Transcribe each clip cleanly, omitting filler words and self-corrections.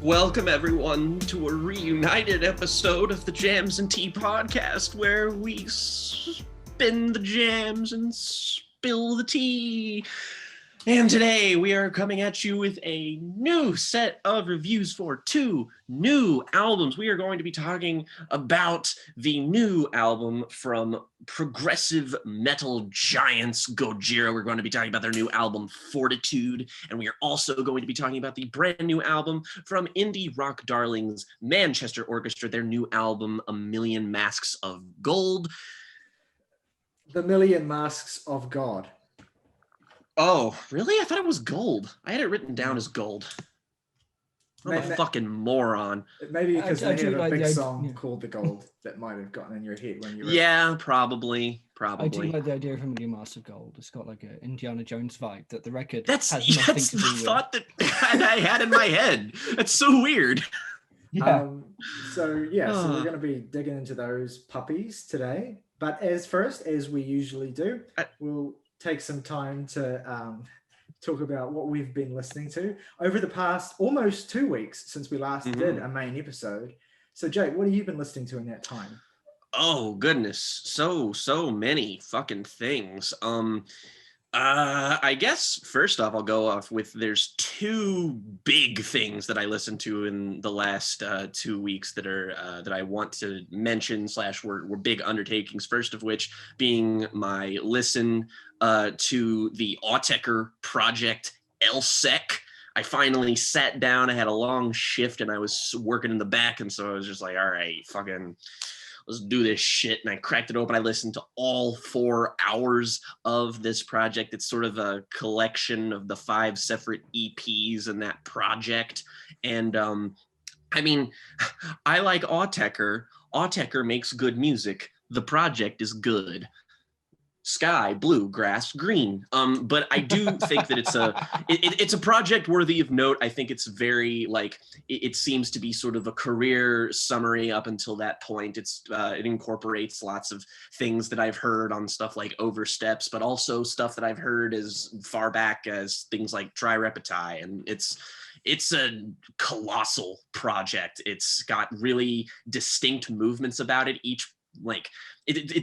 Welcome, everyone, to a reunited episode of the Jams and Tea podcast, where we spin the jams and spill the tea. And today we are coming at you with a new set of reviews for two new albums. We are going to be talking about the new album from progressive metal giants Gojira. We're going to be talking about their new album Fortitude, and we are also going to be talking about the brand new album from indie rock darlings Manchester Orchestra, their new album A Million Masks of Gold. The Million Masks of God. Oh, really? I thought it was gold. I had it written down as gold. I'm a fucking moron. Maybe because they have a big song called The Gold that might have gotten in your head when you were... Yeah, probably. I do like the idea of a Million Masks of Gold. It's got like an Indiana Jones vibe that the record has nothing that's to do the with. thought that I had in my head. That's so weird. Yeah. So we're going to be digging into those puppies today. But as we usually do, we'll take some time to talk about what we've been listening to over the past almost 2 weeks since we last did a main episode. So Jake, what have you been listening to in that time? Oh goodness, so many fucking things. I guess first off, I'll go off with there's two big things that I listened to in the last 2 weeks that are that I want to mention / were big undertakings. First of which being my listen to the Autechre project Elseq. I finally sat down. I had a long shift and I was working in the back, and so I was just like, all right, fucking let's do this shit. And I cracked it open. I listened to all 4 hours of this project. It's sort of a collection of the 5 separate EPs in that project. And I mean, I like Autechre. Autechre makes good music. The project is good. Sky, blue, grass, green. But I do think that it's a project worthy of note. I think it's very it seems to be sort of a career summary up until that point. It incorporates lots of things that I've heard on stuff like Oversteps, but also stuff that I've heard as far back as things like Try Repeti, and it's a colossal project. It's got really distinct movements about it. Each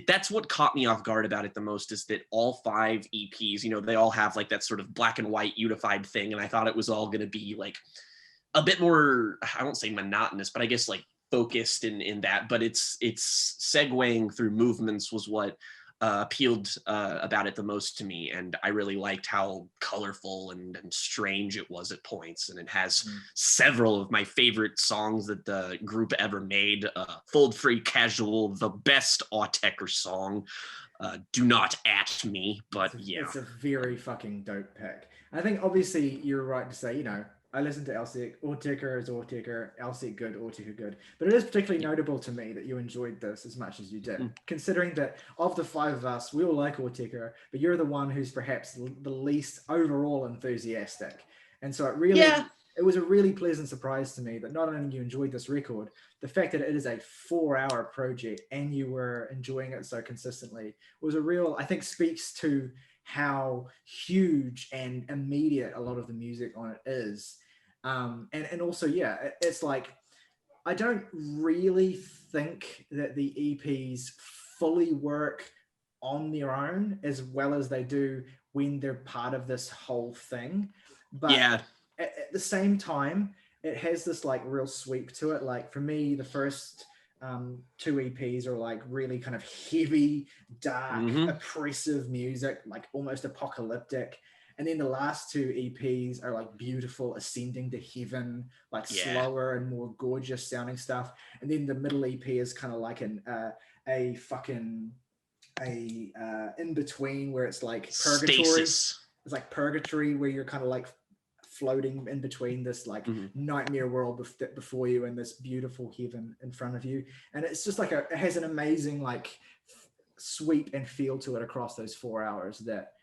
that's what caught me off guard about it the most, is that all 5 EPs, they all have like that sort of black and white unified thing. And I thought it was all going to be like a bit more, I won't say monotonous, but I guess like focused in that, but it's segueing through movements was what appealed about it the most to me. And I really liked how colorful and strange it was at points. And it has several of my favorite songs that the group ever made. Fold Free Casual, the best Autechre song. Do Not At Me, but yeah. It's a very fucking dope pick. I think obviously you're right to say, I listened to Elseq. Autechre is Autechre. Elseq good, Autechre good. But it is particularly notable to me that you enjoyed this as much as you did, considering that of the 5 of us, we all like Autechre, but you're the one who's perhaps the least overall enthusiastic. And so it was a really pleasant surprise to me that not only you enjoyed this record, the fact that it is a 4-hour project and you were enjoying it so consistently was I think speaks to how huge and immediate a lot of the music on it is. And also, it's like, I don't really think that the EPs fully work on their own as well as they do when they're part of this whole thing. But at the same time, it has this like real sweep to it. Like for me, the first 2 EPs are like really kind of heavy, dark, oppressive music, like almost apocalyptic. And then the last 2 EPs are like beautiful, ascending to heaven, like slower and more gorgeous sounding stuff. And then the middle EP is kind of like in between where it's like purgatory. Stasis. It's like purgatory where you're kind of like floating in between this like nightmare world before you and this beautiful heaven in front of you. And it's just like it has an amazing like sweep and feel to it across those 4 hours that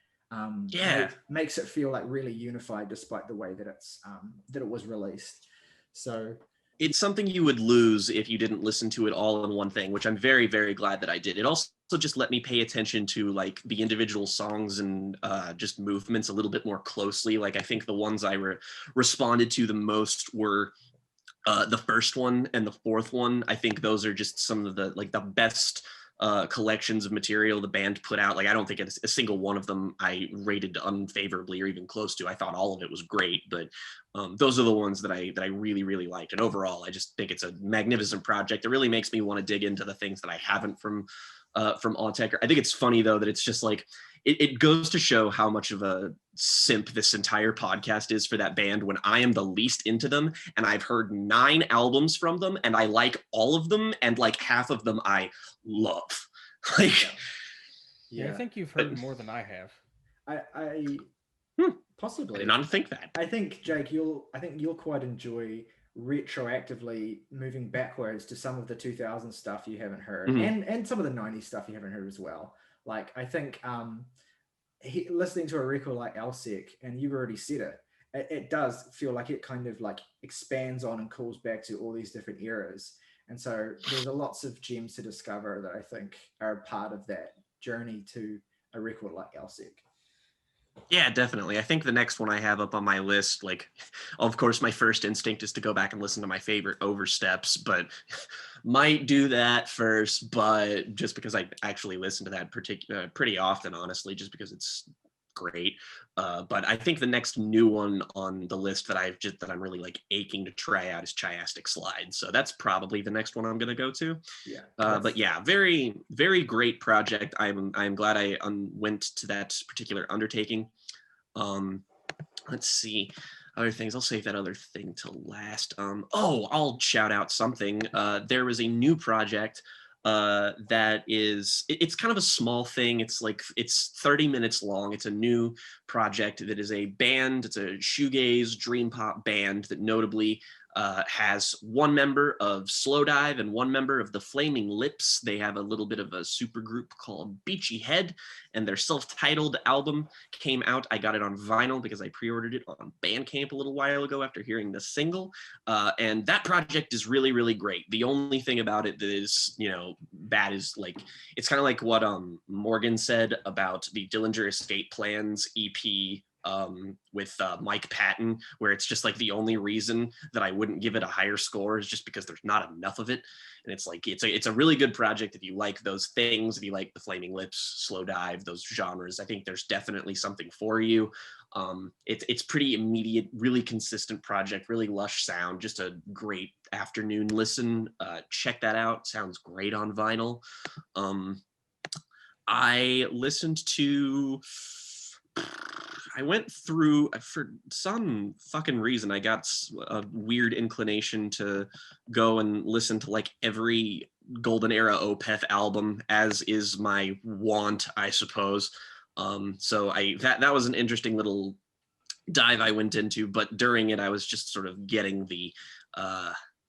makes it feel like really unified despite the way that it was released. So it's something you would lose if you didn't listen to it all in one thing, which I'm very, very glad that I did. It also just let me pay attention to like the individual songs and just movements a little bit more closely. Like I think the ones I responded to the most were The first one and the fourth one, I think those are just some of the best collections of material the band put out. Like, I don't think a single one of them I rated unfavorably or even close to. I thought all of it was great, but those are the ones that I really, really liked. And overall, I just think it's a magnificent project. It really makes me want to dig into the things that I haven't from Autechre. I think it's funny though that it's just like it goes to show how much of a simp this entire podcast is for that band when I am the least into them, and I've heard 9 albums from them and I like all of them, and like half of them I love. Like, yeah, I think you've heard more than I have. I possibly. I did not think that. I think, Jake, you'll quite enjoy retroactively moving backwards to some of the 2000 stuff you haven't heard, and some of the 90s stuff you haven't heard as well. Like, I think listening to a record like Elseq, and you've already said it does feel like it kind of like expands on and calls back to all these different eras. And so there's lots of gems to discover that I think are part of that journey to a record like Elseq. Yeah, definitely. I think the next one I have up on my list, like, of course, my first instinct is to go back and listen to my favorite Oversteps, but might do that first. But just because I actually listen to that pretty often, honestly, just because it's great. But I think the next new one on the list that I'm really like aching to try out is Chiastic Slide. So that's probably the next one I'm going to go to. Yeah. But yeah, very, very great project. I'm glad I went to that particular undertaking. Let's see. Other things, I'll save that other thing till last. I'll shout out something. There was a new project that it's kind of a small thing. It's 30 minutes long. It's a new project that is a band. It's a shoegaze dream pop band that notably has one member of Slowdive and one member of the Flaming Lips. They have a little bit of a super group called Beachy Head, and their self-titled album came out. I got it on vinyl because I pre-ordered it on Bandcamp a little while ago after hearing the single. And that project is really, really great. The only thing about it that is, bad is like, it's kind of like what Morgan said about the Dillinger Escape Plans EP with Mike Patton, where it's just like the only reason that I wouldn't give it a higher score is just because there's not enough of it. And it's like, it's a really good project if you like those things, if you like the Flaming Lips, Slowdive, those genres. I think there's definitely something for you. It's pretty immediate, really consistent project, really lush sound, just a great afternoon listen. Check that out. Sounds great on vinyl. I went through, for some fucking reason, I got a weird inclination to go and listen to like every Golden Era Opeth album, as is my want, I suppose. So that was an interesting little dive I went into, but during it, I was just sort of getting the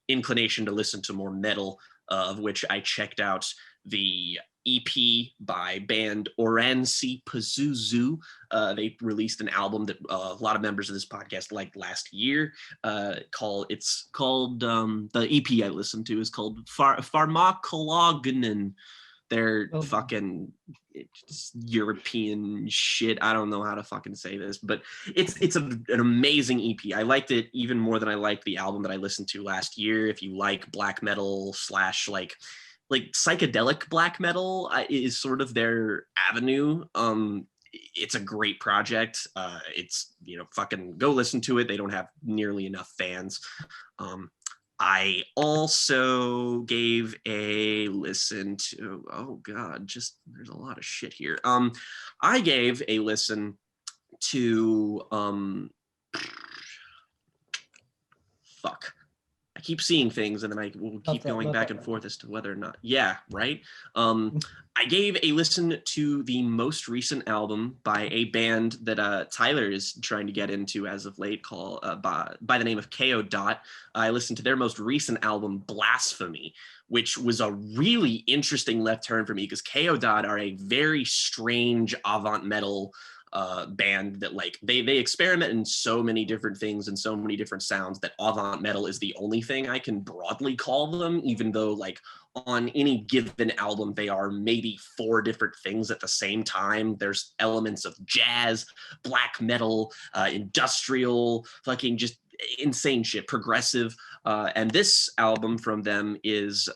inclination to listen to more metal, of which I checked out the EP by band Oranssi Pazuzu. They released an album that a lot of members of this podcast liked last year. The EP I listened to is called Farmakologinen. They're fucking European shit. I don't know how to fucking say this, but it's an amazing EP. I liked it even more than I liked the album that I listened to last year. If you like black metal / like psychedelic black metal is sort of their avenue. It's a great project. It's, fucking go listen to it. They don't have nearly enough fans. I also gave a listen to, there's a lot of shit here. I gave a listen to, I keep seeing things and then I will keep going back and forth as to whether or not. Yeah, right. I gave a listen to the most recent album by a band that Tyler is trying to get into as of late, called by the name of Kayo Dot. I listened to their most recent album, Blasphemy, which was a really interesting left turn for me because Kayo Dot are a very strange avant metal band that like they experiment in so many different things and so many different sounds that avant metal is the only thing I can broadly call them, even though like on any given album they are maybe 4 different things at the same time. There's elements of jazz, black metal, industrial, fucking just insane shit, progressive. And this album from them is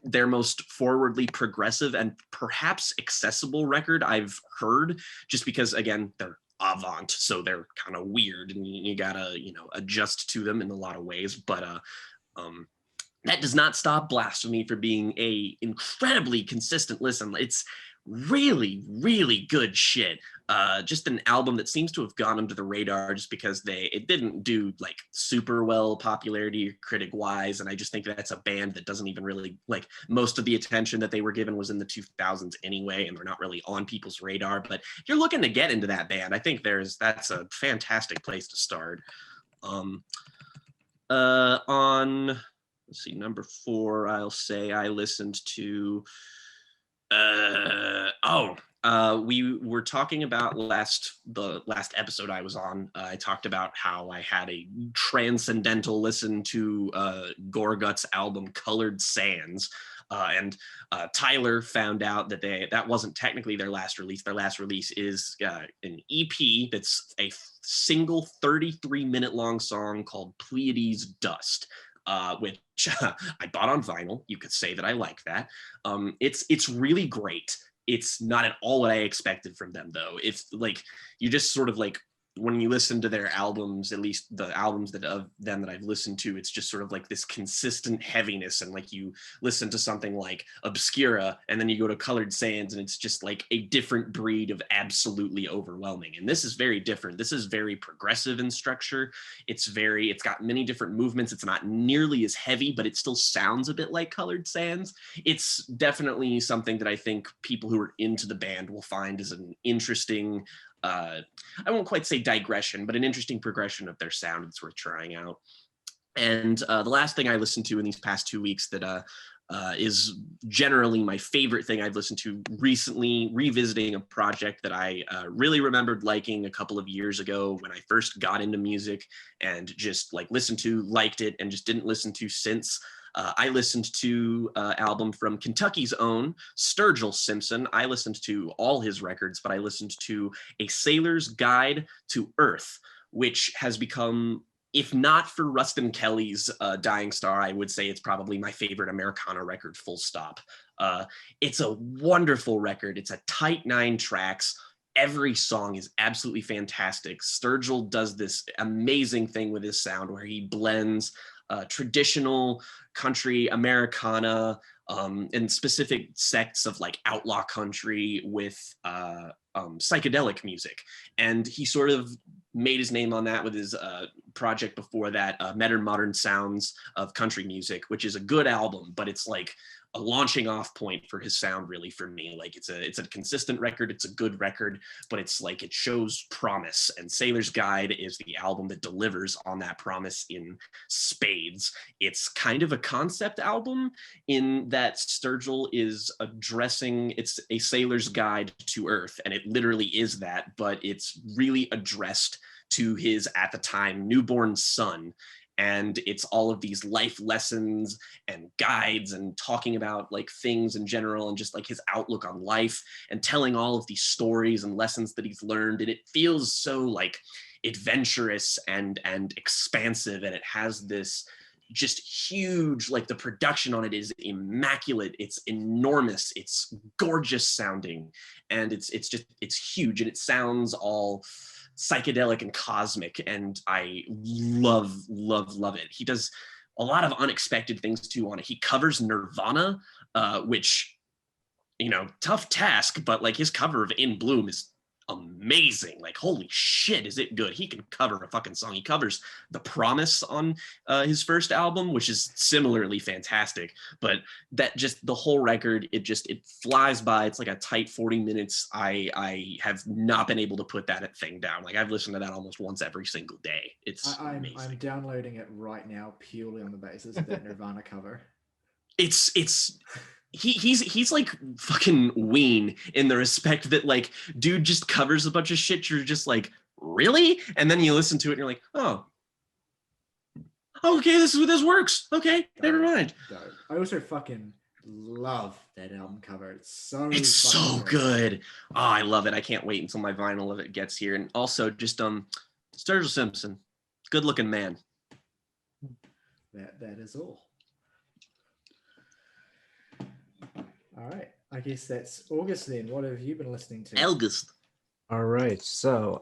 their most forwardly progressive and perhaps accessible record I've heard, just because, again, they're avant, so they're kind of weird and you gotta, adjust to them in a lot of ways. But that does not stop Blasphemy from being a incredibly consistent listen. It's really, really good shit. Just an album that seems to have gone under the radar just because it didn't do like super well popularity critic wise. And I just think that's a band that doesn't even really, like, most of the attention that they were given was in the 2000s anyway, and they're not really on people's radar. But if you're looking to get into that band, I think that's a fantastic place to start. On, let's see, number 4, I'll say I listened to we were talking about the last episode I was on. I talked about how I had a transcendental listen to Gorguts' album Colored Sands, and Tyler found out that that wasn't technically their last release. Their last release is an EP that's a single 33-minute long song called Pleiades Dust. Which I bought on vinyl. You could say that I like that. It's really great. It's not at all what I expected from them, though. It's like, you just sort of like, when you listen to their albums, at least the albums of them that I've listened to, it's just sort of like this consistent heaviness. And like, you listen to something like Obscura and then you go to Colored Sands and it's just like a different breed of absolutely overwhelming. And this is very different. This is very progressive in structure. It's got many different movements. It's not nearly as heavy, but it still sounds a bit like Colored Sands. It's definitely something that I think people who are into the band will find is an interesting, I won't quite say digression, but an interesting progression of their sound that's worth trying out. And the last thing I listened to in these past 2 weeks that is generally my favorite thing I've listened to recently, revisiting a project that I really remembered liking a couple of years ago when I first got into music, and just like listened to, liked it, and just didn't listen to since. I listened to an album from Kentucky's own Sturgill Simpson. I listened to all his records, but I listened to A Sailor's Guide to Earth, which has become, if not for Rustin Kelly's Dying Star, I would say it's probably my favorite Americana record, full stop. It's a wonderful record. It's a tight 9 tracks. Every song is absolutely fantastic. Sturgill does this amazing thing with his sound where he blends traditional country Americana and specific sects of like outlaw country with psychedelic music. And he sort of made his name on that with his project before that, Modern Sounds of Country Music, which is a good album, but it's like a launching off point for his sound, really, for me. Like, it's a consistent record, it's a good record, but it's like, it shows promise, and Sailor's Guide is the album that delivers on that promise in spades. It's kind of a concept album in that Sturgill is addressing, it's a sailor's guide to Earth, and it literally is that, but it's really addressed to his, at the time, newborn son. And it's all of these life lessons and guides and talking about like things in general and just like his outlook on life and telling all of these stories and lessons that he's learned. And it feels so like adventurous and expansive. And it has this just huge, like the production on it is immaculate. It's enormous. It's gorgeous sounding. And it's huge. And it sounds all psychedelic and cosmic, and I love it. He does a lot of unexpected things too on it. He covers Nirvana, which, tough task, but like his cover of In Bloom is amazing. Like, holy shit, is it good. He can cover a fucking song. He covers The Promise on his first album, which is similarly fantastic. But that just, the whole record, it flies by. It's like a tight 40 minutes. I have not been able to put that thing down. Like, I've listened to that almost once every single day. It's amazing. I'm downloading it right now purely on the basis of that Nirvana cover. He's like fucking Ween in the respect that, like, dude just covers a bunch of shit. You're just like, really? And then you listen to it and you're like, oh, okay, this works. Okay, never mind. I also fucking love that album cover. It's so good. Oh, I love it. I can't wait until my vinyl of it gets here. And also just Sturgill Simpson, good looking man. that is all. All right. I guess that's August then. What have you been listening to? August. All right, so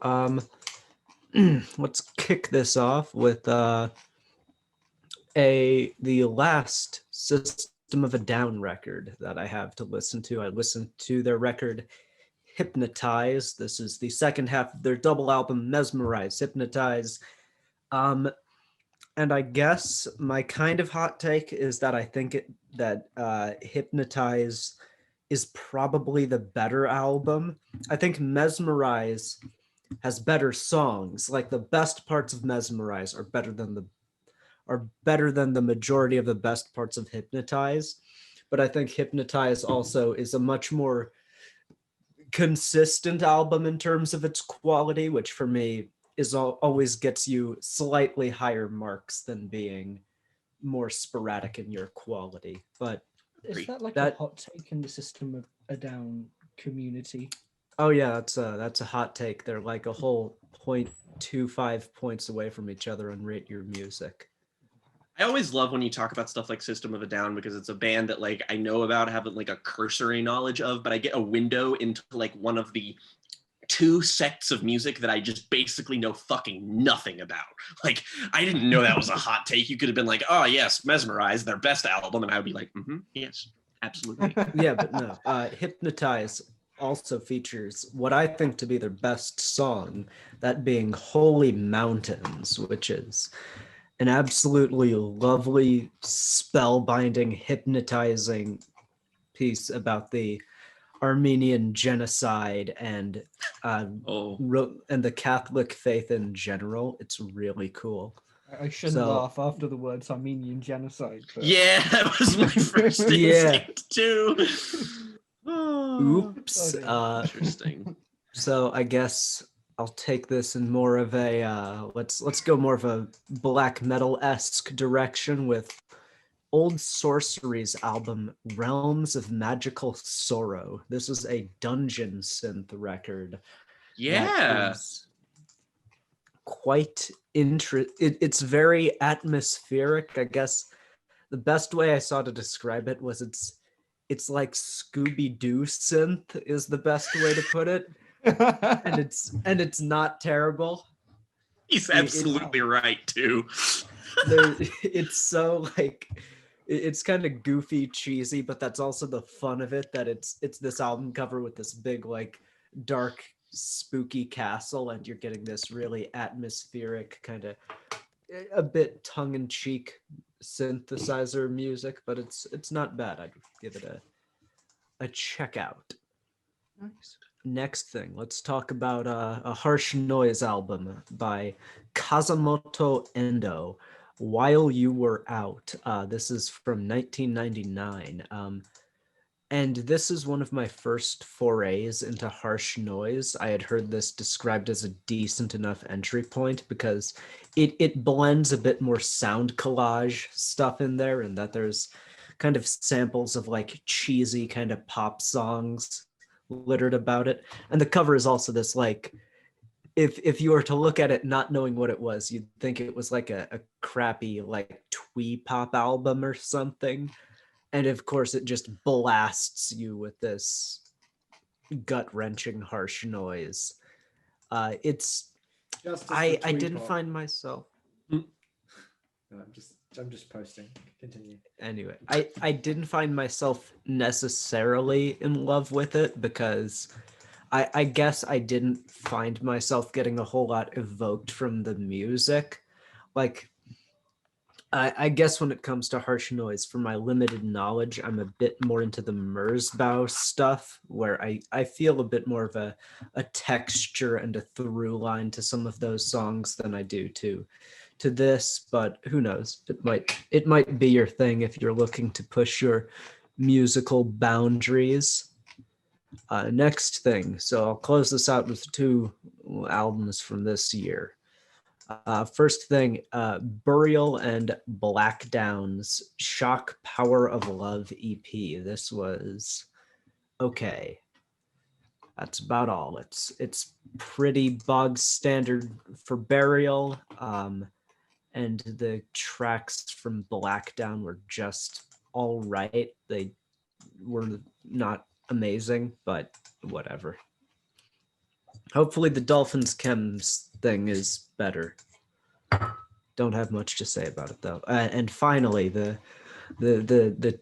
let's kick this off with the last System of a Down record that I have to listen to. I listened to their record Hypnotize. This is the second half of their double album Mesmerize, Hypnotize. And I guess my kind of hot take is that I think that Hypnotize is probably the better album. I think Mesmerize has better songs. Like the best parts of Mesmerize are better than the majority of the best parts of Hypnotize. But I think Hypnotize also is a much more consistent album in terms of its quality, which for me is always gets you slightly higher marks than being more sporadic in your quality. But is that like a hot take in the System of a Down community? Oh yeah, that's a hot take. They're like a whole 0.25 points away from each other on Rate Your Music. I always love when you talk about stuff like System of a Down because it's a band that like I know about, have like a cursory knowledge of, but I get a window into like one of the two sects of music that I just basically know fucking nothing about. Like, I didn't know that was a hot take. You could have been like, oh yes, Mesmerize, their best album, and I would be like, yes, absolutely. Yeah, but no. Hypnotize also features what I think to be their best song, that being Holy Mountains, which is an absolutely lovely, spellbinding, hypnotizing piece about the Armenian genocide and the Catholic faith in general. It's really cool. I shouldn't laugh after the words Armenian genocide. But... Yeah, that was my first instinct too. Oops. Interesting. So I guess I'll take this in more of a let's go more of a black metal-esque direction with Old Sorcery's album Realms of Magical Sorrow. This is a dungeon synth record. Yeah. Quite it's very atmospheric. I guess the best way I saw to describe it was it's like Scooby-Doo synth is the best way to put it. and it's not terrible. He's absolutely right too. It's so like it's kind of goofy, cheesy, but that's also the fun of it, that it's this album cover with this big like dark spooky castle, and you're getting this really atmospheric kind of a bit tongue-in-cheek synthesizer music, but it's not bad. I'd give it a check out. Nice. Next thing, let's talk about a harsh noise album by Kazumoto Endo, While You Were Out. This is from 1999. And this is one of my first forays into harsh noise. I had heard this described as a decent enough entry point because it blends a bit more sound collage stuff in there, and that there's kind of samples of like cheesy kind of pop songs littered about it. And the cover is also this like, if you were to look at it not knowing what it was, you'd think it was like a crappy like twee pop album or something. And of course it just blasts you with this gut-wrenching harsh noise. It's I didn't find myself. I'm just posting. Continue. Anyway, I didn't find myself necessarily in love with it because I guess I didn't find myself getting a whole lot evoked from the music. Like, I guess when it comes to harsh noise, from my limited knowledge, I'm a bit more into the Merzbow stuff, where I feel a bit more of a texture and a through line to some of those songs than I do to this, but who knows? It might be your thing if you're looking to push your musical boundaries. Next thing, so I'll close this out with two albums from this year. First thing, Burial and Black Down's Shock Power of Love EP. This was okay. That's about all. It's pretty bog standard for Burial. and the tracks from Black Down were just all right. They were not amazing, but whatever. Hopefully the Dolphins Chems thing is better. Don't have much to say about it though. And finally, the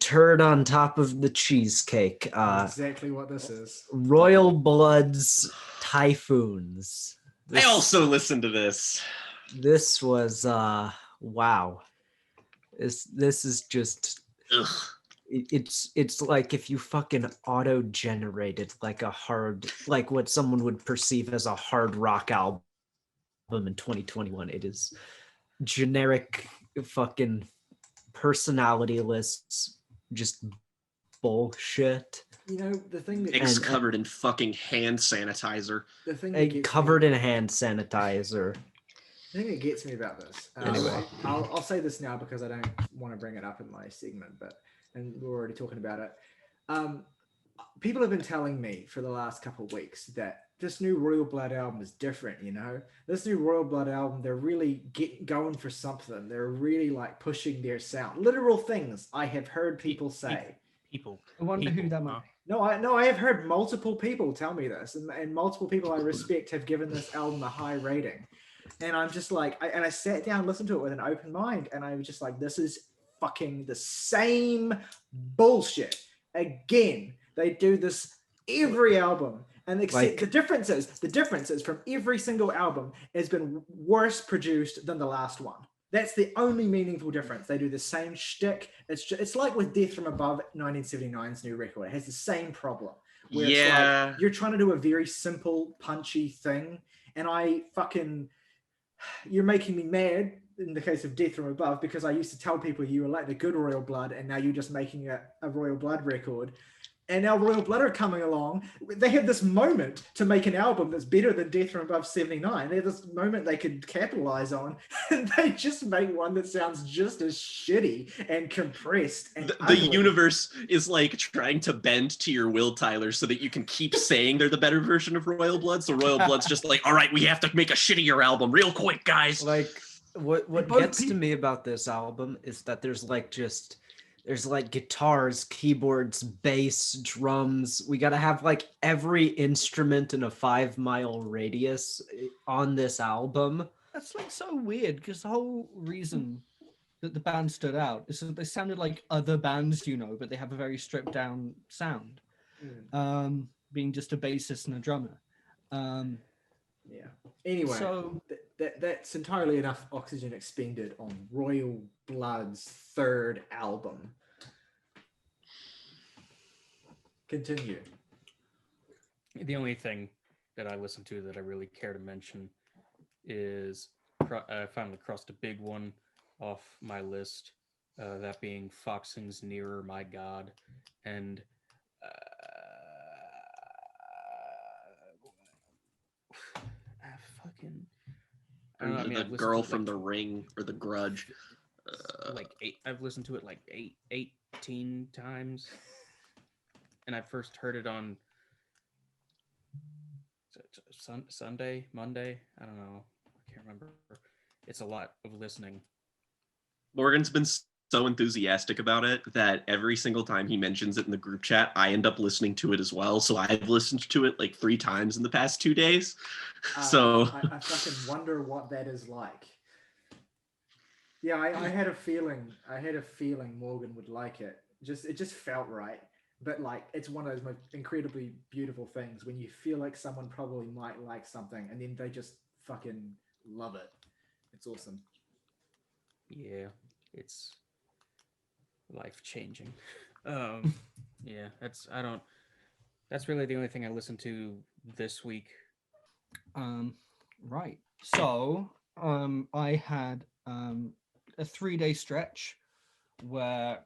turd on top of the cheesecake. Exactly what this is. Royal Blood's Typhoons. I also listened to this. This was wow. This is just Ugh. It's like if you fucking auto-generated like what someone would perceive as a hard rock album in 2021. It is generic fucking personality lists, just bullshit. You know, the thing that Eggs covered in fucking hand sanitizer. The thing that covered in hand sanitizer. The thing that gets me about this, Anyway. I'll say this now because I don't want to bring it up in my segment, and we're already talking about it. People have been telling me for the last couple of weeks that this new Royal Blood album is different, you know? This new Royal Blood album, they're really going for something. They're really like pushing their sound. Literal things I have heard people say. People. I wonder who that might be. No, I have heard multiple people tell me this, and multiple people I respect have given this album a high rating. And I'm just like, I sat down and listened to it with an open mind, and I was just like, this is fucking the same bullshit. Again, they do this every album. And the difference is from every single album has been worse produced than the last one. That's the only meaningful difference. They do the same shtick. It's like with Death from Above, 1979's new record. It has the same problem. Where it's like you're trying to do a very simple, punchy thing, and you're making me mad in the case of Death from Above, because I used to tell people you were like the good Royal Blood, and now you're just making a Royal Blood record. And now Royal Blood are coming along. They had this moment to make an album that's better than Death from Above 79. They had this moment they could capitalize on, and they just make one that sounds just as shitty and compressed. And the universe is like trying to bend to your will, Tyler, so that you can keep saying they're the better version of Royal Blood. So Royal Blood's just like, all right, we have to make a shittier album real quick, guys. Like what gets to me about this album is that there's like guitars, keyboards, bass, drums. We got to have like every instrument in a 5-mile radius on this album. That's like so weird, because the whole reason that the band stood out is that they sounded like other bands, you know, but they have a very stripped down sound, being just a bassist and a drummer. Yeah. Anyway, so that's entirely enough oxygen expended on Royal Blood's third album. Continue. The only thing that I listen to that I really care to mention is I finally crossed a big one off my list, that being Foxing's Nearer My God, and the girl from The Ring or The Grudge. I've listened to it like 18 times, and I first heard it on Sunday, Monday. I don't know. I can't remember. It's a lot of listening. Morgan's been so enthusiastic about it that every single time he mentions it in the group chat, I end up listening to it as well. So I've listened to it like 3 times in the past 2 days. I fucking wonder what that is like. Yeah, I had a feeling Morgan would like it. It just felt right. But like, it's one of those most incredibly beautiful things when you feel like someone probably might like something and then they just fucking love it. It's awesome. Yeah, it's life-changing. Yeah, that's really the only thing I listened to this week. Right. So, I had a 3-day stretch where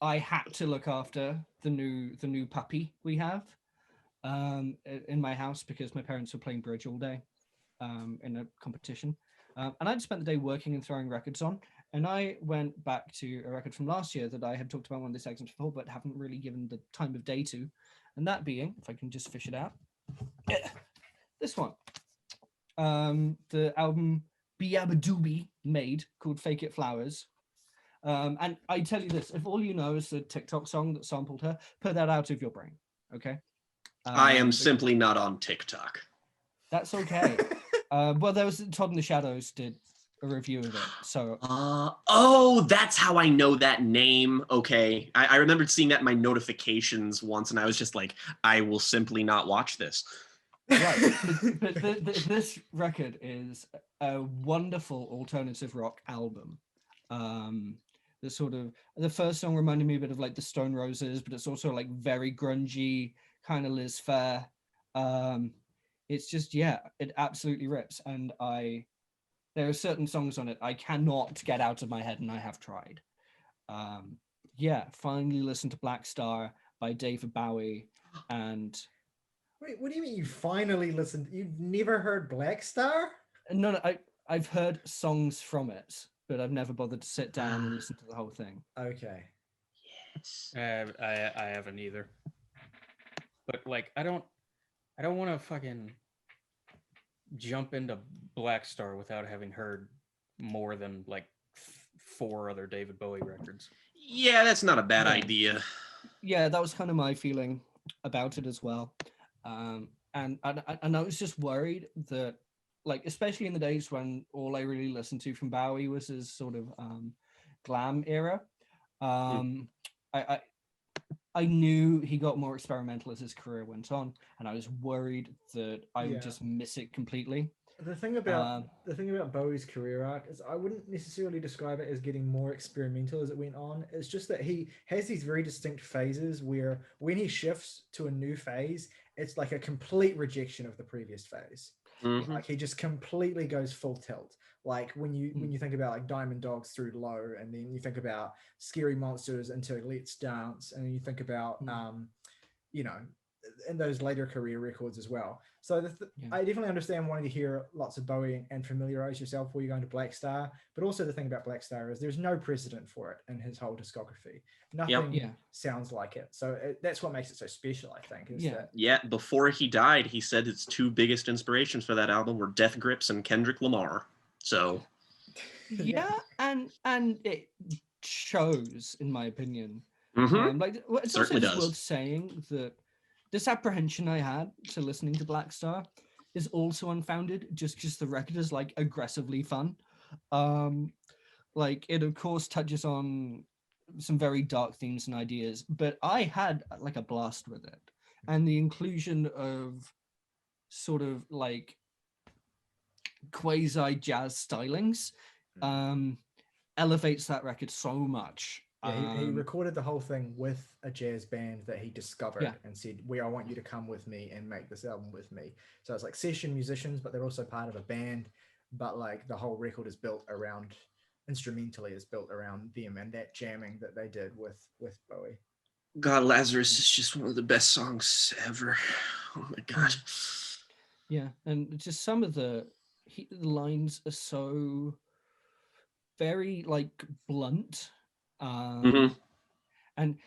I had to look after the new puppy we have in my house because my parents were playing bridge all day in a competition. And I'd spent the day working and throwing records on. And I went back to a record from last year that I had talked about on this segment before, but haven't really given the time of day to. And that being, if I can just fish it out, this one. The album WWBLT made called Fake It Flowers. And I tell you this, if all you know is the TikTok song that sampled her, put that out of your brain, okay? I am simply not on TikTok. That's okay. Well, there was Todd in the Shadows did a review of it, so. Oh, that's how I know that name. Okay. I remembered seeing that in my notifications once, and I was just like, I will simply not watch this. Right, but this record is a wonderful alternative rock album. The sort of, the first song reminded me a bit of like the Stone Roses, but it's also like very grungy, kind of Liz Phair. It's just, yeah, it absolutely rips. And there are certain songs on it I cannot get out of my head, and I have tried. Yeah, finally listened to Black Star by David Bowie. And wait, what do you mean you finally listened? You've never heard Black Star? no, I've heard songs from it, but I've never bothered to sit down and listen to the whole thing. Okay. Yes. I haven't either. But like, I don't want to fucking jump into Black Star without having heard more than like 4 other David Bowie records. Yeah, that's not a bad idea. Yeah, that was kind of my feeling about it as well. And I was just worried that, like, especially in the days when all I really listened to from Bowie was his sort of glam era. I knew he got more experimental as his career went on, and I was worried that I would just miss it completely. The thing about Bowie's career arc is I wouldn't necessarily describe it as getting more experimental as it went on. It's just that he has these very distinct phases where when he shifts to a new phase, it's like a complete rejection of the previous phase. Mm-hmm. Like he just completely goes full tilt. Like when you think about like Diamond Dogs through Low, and then you think about Scary Monsters into Let's Dance, and then you think about you know, in those later career records as well. So I definitely understand wanting to hear lots of Bowie and familiarize yourself before you go into Black Star. But also the thing about Black Star is there's no precedent for it in his whole discography. Nothing sounds like it. So that's what makes it so special, I think. Before he died, he said his 2 biggest inspirations for that album were Death Grips and Kendrick Lamar. So and it shows, in my opinion. Mm-hmm. Like it's Certainly also does. worth saying that this apprehension I had to listening to Black Star is also unfounded, just because the record is like aggressively fun. Like it of course touches on some very dark themes and ideas, but I had like a blast with it. And the inclusion of sort of like quasi jazz stylings elevates that record so much. Yeah, he recorded the whole thing with a jazz band that he discovered and said, I want you to come with me and make this album with me. So it's like session musicians, but they're also part of a band. But like the whole record is built around, instrumentally is built around them and that jamming that they did with Bowie. God, Lazarus is just one of the best songs ever. Oh my God. Yeah, and just some of the lines are so very like blunt. And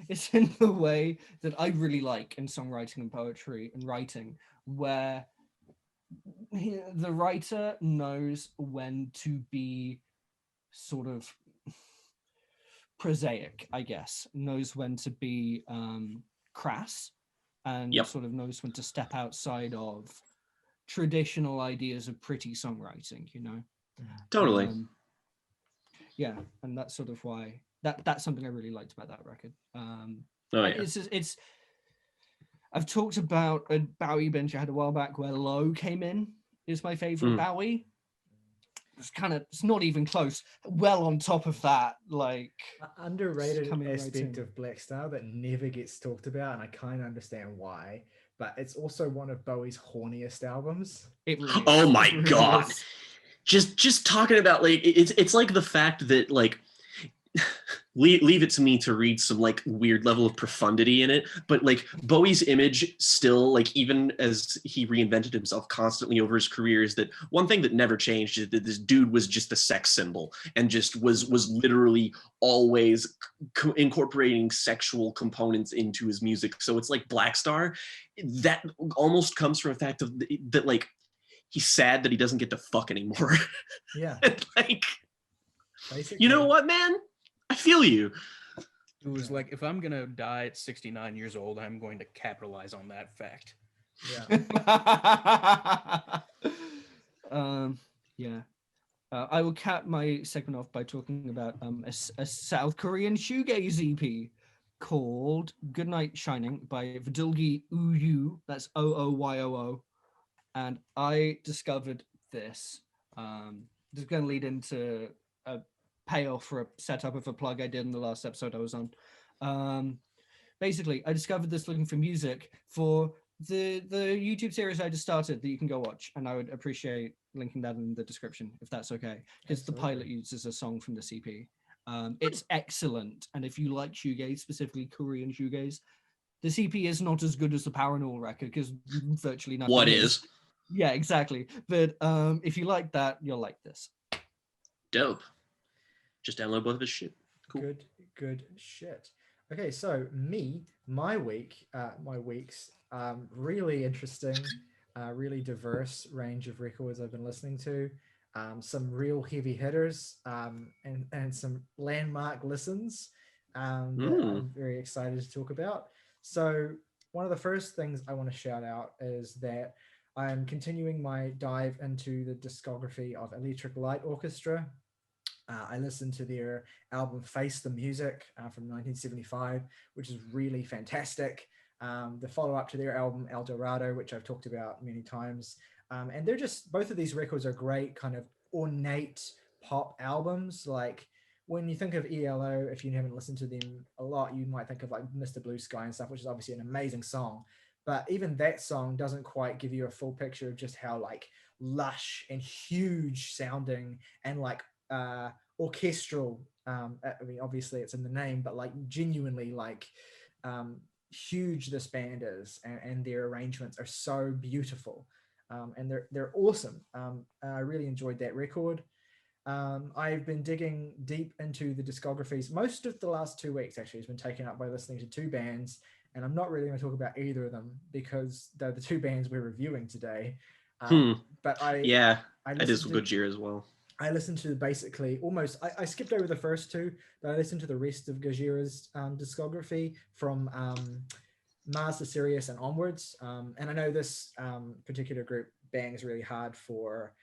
it's in the way that I really like in songwriting and poetry and writing, where the writer knows when to be sort of prosaic, I guess, knows when to be crass, and sort of knows when to step outside of traditional ideas of pretty songwriting, you know? Totally. Yeah, and that's sort of why that's something I really liked about that record. It's I've talked about a Bowie bench I had a while back where Low came in is my favorite Bowie. It's not even close. Well on top of that, like underrated aspect of Black Star that never gets talked about, and I kind of understand why. But it's also one of Bowie's horniest albums. It really is. Oh my God. Just talking about like it's like the fact that like leave it to me to read some like weird level of profundity in it, but like Bowie's image still, like even as he reinvented himself constantly over his career, is that one thing that never changed is that this dude was just a sex symbol and just was literally always incorporating sexual components into his music. So it's like Black Star that almost comes from the fact of that like he's sad that he doesn't get to fuck anymore. Yeah. And, like, Basically. you know what, man? I feel you. It was like, if I'm gonna die at 69 years old, I'm going to capitalize on that fact. Yeah. Yeah. I will cap my segment off by talking about a South Korean shoegaze EP called Goodnight Shining by Vidulgi Uyu. That's OOYOO. And I discovered this. This is going to lead into a payoff for a setup of a plug I did in the last episode I was on. Basically, I discovered this looking for music for the YouTube series I just started that you can go watch, and I would appreciate linking that in the description if that's okay, because the pilot uses a song from the CP. It's excellent, and if you like shoegaze, specifically Korean shoegaze, the CP is not as good as the Paranormal record because virtually nothing. What is? Yeah, exactly. But if you like that, you'll like this. Dope. Just download both of his shit. Cool. Good shit. Okay, so my weeks, really interesting, really diverse range of records I've been listening to. Some real heavy hitters, and some landmark listens that I'm very excited to talk about. So one of the first things I want to shout out is that I'm continuing my dive into the discography of Electric Light Orchestra. I listened to their album Face the Music from 1975, which is really fantastic. The follow-up to their album El Dorado, which I've talked about many times. And they're just, both of these records are great kind of ornate pop albums. Like when you think of ELO, if you haven't listened to them a lot, you might think of like Mr. Blue Sky and stuff, which is obviously an amazing song. But even that song doesn't quite give you a full picture of just how like lush and huge sounding and like orchestral. I mean, obviously it's in the name, but like genuinely like huge this band is, and their arrangements are so beautiful, and they're awesome. I really enjoyed that record. I've been digging deep into the discographies. Most of the last 2 weeks actually has been taken up by listening to two bands, and I'm not really going to talk about either of them because they're the two bands we're reviewing today. But that is Gojira as well. I listened to basically almost, I skipped over the first two, but I listened to the rest of Gojira's discography from Mars to Sirius and onwards. And I know this particular group bangs really hard for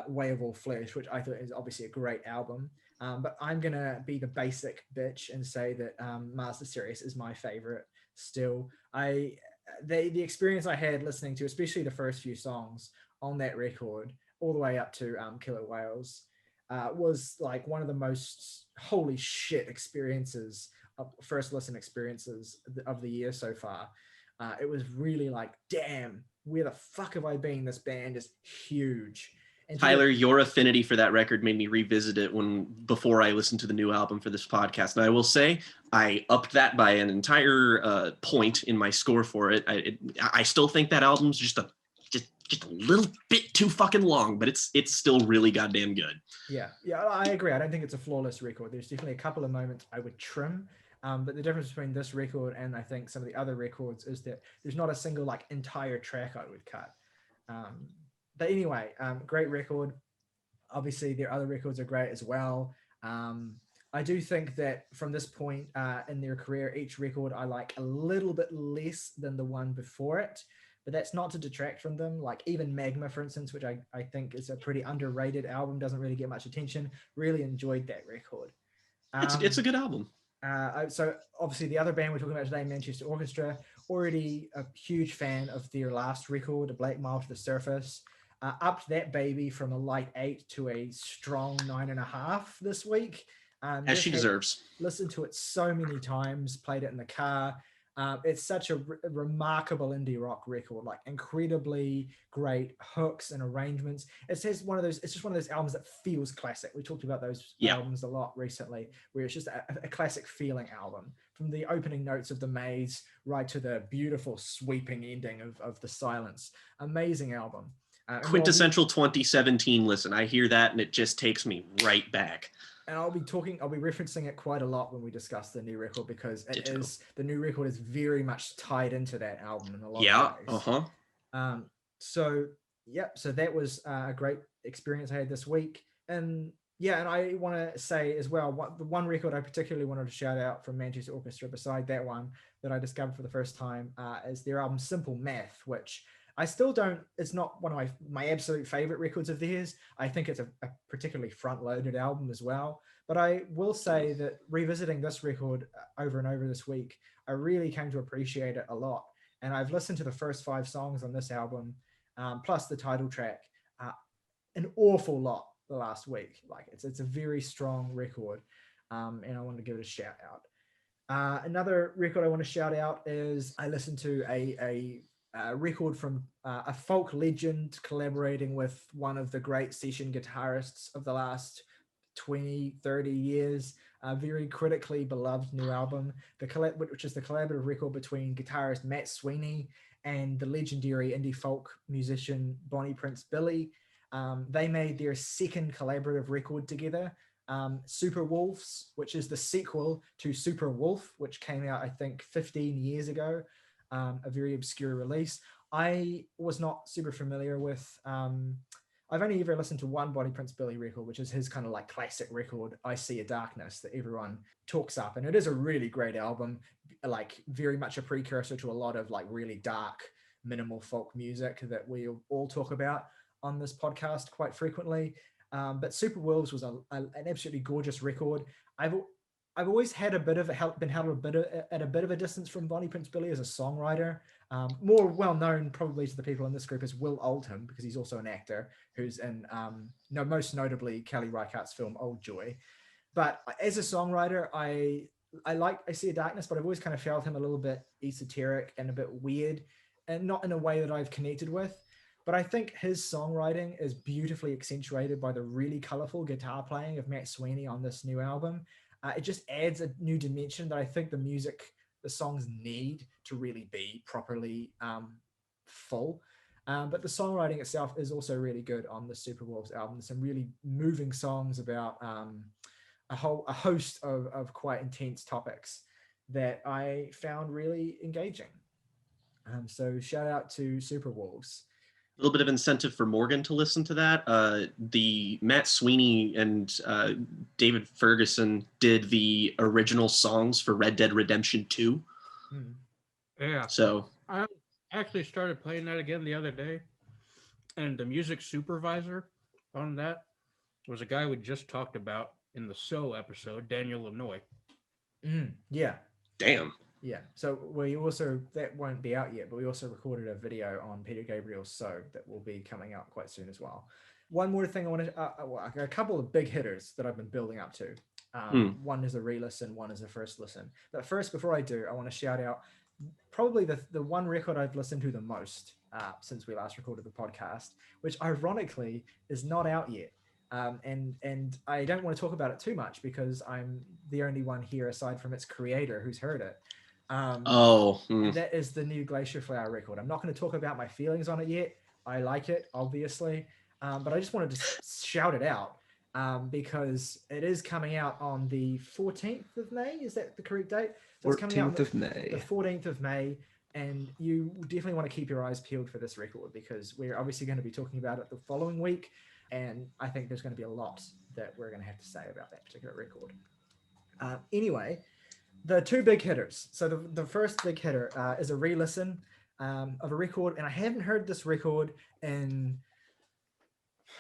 Way of All Flesh, which I thought is obviously a great album. But I'm going to be the basic bitch and say that Mars to Sirius is my favorite still. The experience I had listening to, especially the first few songs on that record, all the way up to Killer Whales, was like one of the most holy shit experiences, first listen experiences of the year so far. It was really like, damn, where the fuck have I been? This band is huge. And Tyler, your affinity for that record made me revisit it before I listened to the new album for this podcast. And I will say, I upped that by an entire point in my score for it. I still think that album's just a little bit too fucking long, but it's still really goddamn good. Yeah, I agree. I don't think it's a flawless record. There's definitely a couple of moments I would trim, but the difference between this record and I think some of the other records is that there's not a single like entire track I would cut. But anyway, great record. Obviously, their other records are great as well. I do think that from this point in their career, each record I like a little bit less than the one before it. But that's not to detract from them. Like even Magma, for instance, which I think is a pretty underrated album, doesn't really get much attention. Really enjoyed that record. It's a good album. So obviously the other band we're talking about today, Manchester Orchestra, already a huge fan of their last record, A Black Mile to the Surface. Upped that baby from a light 8 to a strong 9.5 this week. As she deserves. Listened to it so many times, played it in the car. It's such a remarkable indie rock record, like incredibly great hooks and arrangements. It's just one of those albums that feels classic. We talked about those albums a lot recently, where it's just a classic feeling album, from the opening notes of The Maze right to the beautiful sweeping ending of The Silence. Amazing album. Quintessential 2017 listen. I hear that and it just takes me right back. And I'll be referencing it quite a lot when we discuss the new record, because the new record is very much tied into that album in a lot of ways. So Yep. So that was a great experience I had this week. And yeah, and I want to say as well, the one record I particularly wanted to shout out from Manchester Orchestra, beside that one that I discovered for the first time, is their album Simple Math, which I still don't, it's not one of my absolute favorite records of theirs. I think it's a particularly front-loaded album as well. But I will say that revisiting this record over and over this week, I really came to appreciate it a lot. And I've listened to the first 5 songs on this album, plus the title track, an awful lot the last week. Like it's a very strong record, and I wanted to give it a shout out. Another record I want to shout out is I listened to a record from a folk legend collaborating with one of the great session guitarists of the last 20-30 years. A very critically beloved new album, which is the collaborative record between guitarist Matt Sweeney and the legendary indie folk musician Bonnie Prince Billy. They made their second collaborative record together, Super Wolves, which is the sequel to Super Wolf, which came out, I think, 15 years ago, a very obscure release. I was not super familiar with, I've only ever listened to one Bonnie Prince Billy record, which is his kind of like classic record, I See a Darkness, that everyone talks up. And it is a really great album, like very much a precursor to a lot of like really dark, minimal folk music that we all talk about on this podcast quite frequently. But Super Wolves was an absolutely gorgeous record. I've always had been held at a bit of a distance from Bonnie Prince Billy as a songwriter. More well known probably to the people in this group is Will Oldham, because he's also an actor who's in most notably Kelly Reichardt's film Old Joy. But as a songwriter, I See a Darkness, but I've always kind of felt him a little bit esoteric and a bit weird, and not in a way that I've connected with. But I think his songwriting is beautifully accentuated by the really colorful guitar playing of Matt Sweeney on this new album. It just adds a new dimension that I think the songs need to really be properly full. But the songwriting itself is also really good on the Super Wolves album. There's some really moving songs about a host of quite intense topics that I found really engaging. So shout out to Super Wolves. A little bit of incentive for Morgan to listen to that. The Matt Sweeney and David Ferguson did the original songs for Red Dead Redemption 2. Yeah. So I actually started playing that again the other day, and the music supervisor on that was a guy we just talked about in the So episode, Daniel Lanoy. Yeah. Damn. Yeah, so we also, that won't be out yet, but we also recorded a video on Peter Gabriel's So that will be coming out quite soon as well. One more thing I want to, a couple of big hitters that I've been building up to. One is a re-listen, one is a first listen. But first, before I do, I want to shout out probably the one record I've listened to the most since we last recorded the podcast, which ironically is not out yet. And I don't want to talk about it too much because I'm the only one here aside from its creator who's heard it. And that is the new Glacier Flower record. I'm not going to talk about my feelings on it yet. I like it, obviously, but I just wanted to shout it out because it is coming out on the 14th of May. Is that the correct date? So 14th of May. The 14th of May, and you definitely want to keep your eyes peeled for this record because we're obviously going to be talking about it the following week, and I think there's going to be a lot that we're going to have to say about that particular record. Anyway, the two big hitters. So the first big hitter is a re-listen of a record, and I haven't heard this record in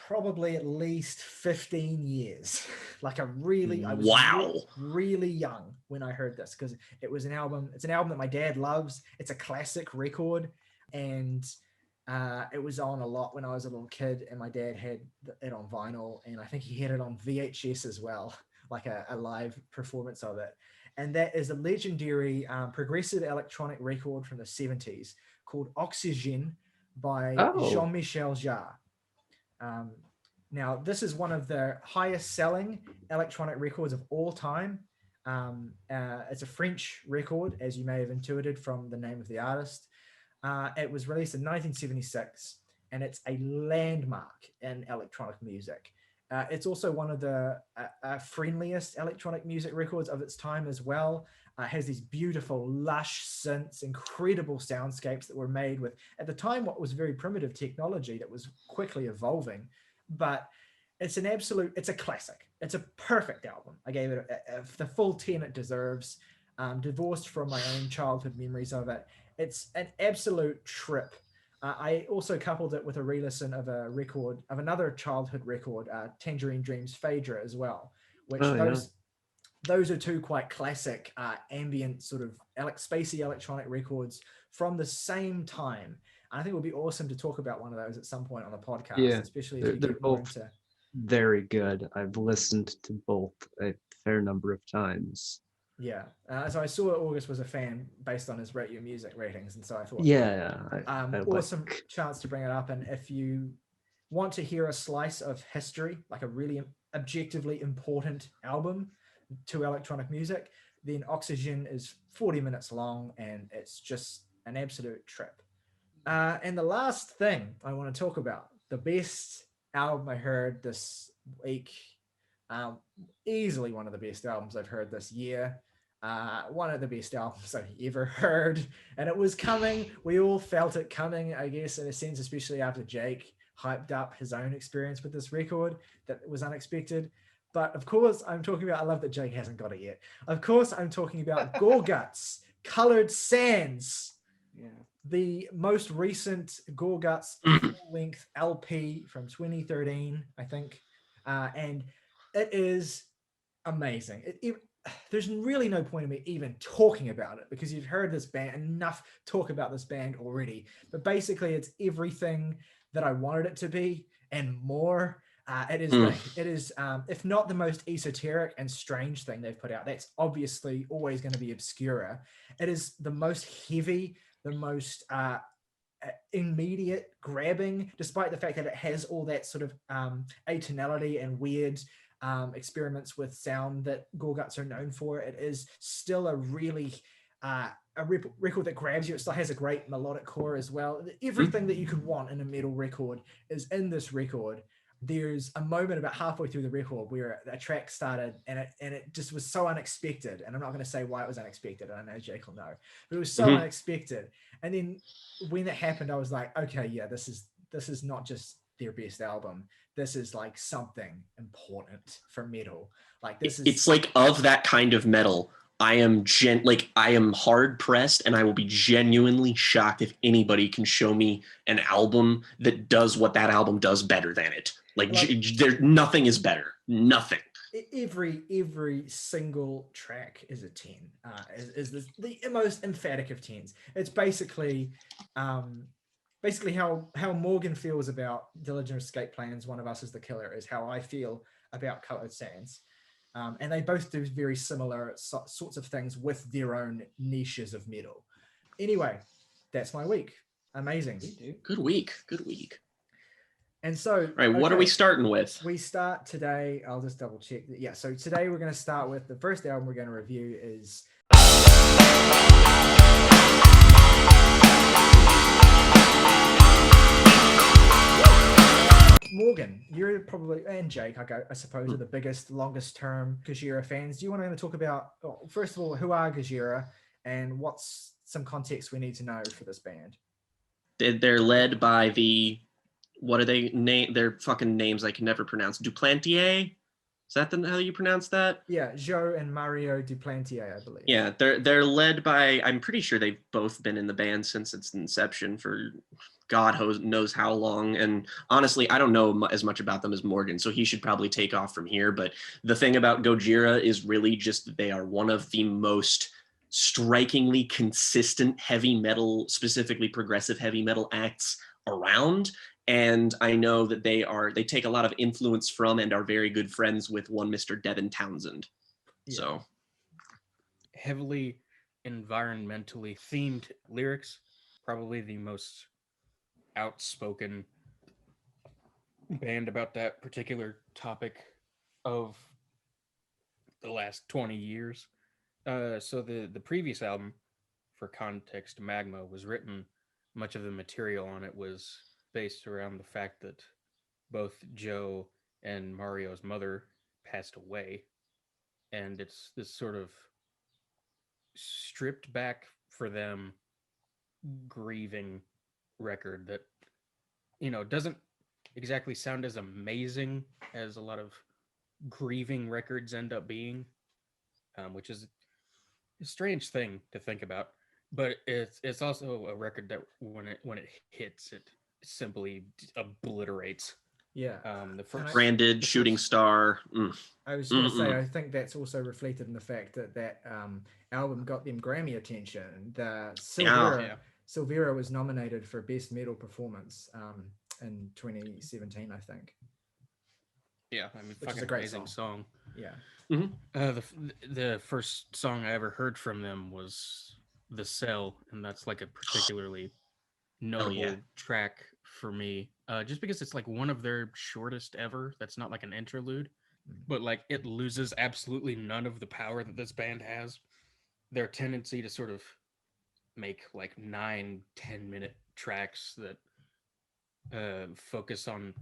probably at least 15 years. Like I was really young when I heard this because it's an album that my dad loves. It's a classic record, and it was on a lot when I was a little kid, and my dad had it on vinyl, and I think he had it on VHS as well, like a live performance of it. And that is a legendary progressive electronic record from the 70s called Oxygène by Jean-Michel Jarre. Now, this is one of the highest selling electronic records of all time. It's a French record, as you may have intuited from the name of the artist. It was released in 1976, and it's a landmark in electronic music. It's also one of the friendliest electronic music records of its time as well. It has these beautiful, lush synths, incredible soundscapes that were made with, at the time, what was very primitive technology that was quickly evolving. But it's a classic. It's a perfect album. I gave it the full 10 it deserves. Divorced from my own childhood memories of it. It's an absolute trip. I also coupled it with a re-listen of another childhood record, Tangerine Dream's Phaedra as well, which those are two quite classic ambient sort of spacey electronic records from the same time. And I think it would be awesome to talk about one of those at some point on the podcast, especially if you they're get more both into... very good. I've listened to both a fair number of times. Yeah, so I saw August was a fan based on his Rate Your Music ratings, and so I thought, awesome chance to bring it up. And if you want to hear a slice of history, like a really objectively important album to electronic music, then Oxygen is 40 minutes long, and it's just an absolute trip. And the last thing I want to talk about, the best album I heard this week, easily one of the best albums I've heard this year. One of the best albums I've ever heard, and it was coming. We all felt it coming, I guess, in a sense, especially after Jake hyped up his own experience with this record that was unexpected. But of course, I'm talking about, I love that Jake hasn't got it yet. Of course, I'm talking about Gorguts, Colored Sands. Yeah. The most recent Gorguts full-length LP from 2013, I think. And it is amazing. There's really no point in me even talking about it because you've heard this band, enough talk about this band already. But basically, it's everything that I wanted it to be and more. It is, if not the most esoteric and strange thing they've put out, that's obviously always going to be Obscura. It is the most heavy, the most immediate grabbing, despite the fact that it has all that sort of atonality and weird experiments with sound that Gorguts are known for. It is still a really record that grabs you. It still has a great melodic core as well. Everything that you could want in a metal record is in this record. There's a moment about halfway through the record where a track started and it just was so unexpected. And I'm not going to say why it was unexpected. I know Jake will know, but it was so unexpected. And then when it happened, I was like, okay, yeah, this is not just their best album. This is like something important for metal. Like it's like of that kind of metal. I am hard pressed, and I will be genuinely shocked if anybody can show me an album that does what that album does better than it. Nothing is better. Nothing. Every single track is a 10. Is the most emphatic of 10s. It's basically how Morgan feels about Dillinger Escape Plans, One of Us is the Killer, is how I feel about Colored Sands. And they both do very similar sorts of things with their own niches of metal. Anyway, that's my week. Amazing. Good week. And so, all right, what are we starting with? We start today. I'll just double check. Yeah, so today we're going to start with the first album we're going to review is Morgan. You're probably, and Jake, I suppose, are the biggest, longest term Gojira fans. Do you want to talk about, first of all, who are Gojira and what's some context we need to know for this band? They're led by what are they name? Their fucking names I can never pronounce. Duplantier? Is that how you pronounce that? Yeah, Joe and Mario Duplantier, I believe. Yeah, they're led by, I'm pretty sure they've both been in the band since its inception for God knows how long. And honestly, I don't know as much about them as Morgan, so he should probably take off from here. But the thing about Gojira is really just that they are one of the most strikingly consistent heavy metal, specifically progressive heavy metal acts around. And I know that they take a lot of influence from and are very good friends with one Mr. Devin Townsend. Yeah. So heavily environmentally themed lyrics, probably the most outspoken band about that particular topic of the last 20 years. So the previous album, for context, Magma, was written, much of the material on it was based around the fact that both Joe and Mario's mother passed away, and it's this sort of stripped back for them grieving record that doesn't exactly sound as amazing as a lot of grieving records end up being, which is a strange thing to think about. But it's also a record that when it hits, it simply obliterates. Yeah. The first Branded, the Shooting first- Star. I was going to say, I think that's also reflected in the fact that album got them Grammy attention. The Silvera was nominated for Best Metal Performance in 2017, I think. Yeah, I mean, Which is fucking a great amazing song. Yeah. The first song I ever heard from them was "The Cell," and that's like a particularly notable track for me, just because it's like one of their shortest ever. That's not like an interlude, but like it loses absolutely none of the power that this band has. Their tendency to sort of make like 9-10 minute tracks that focus on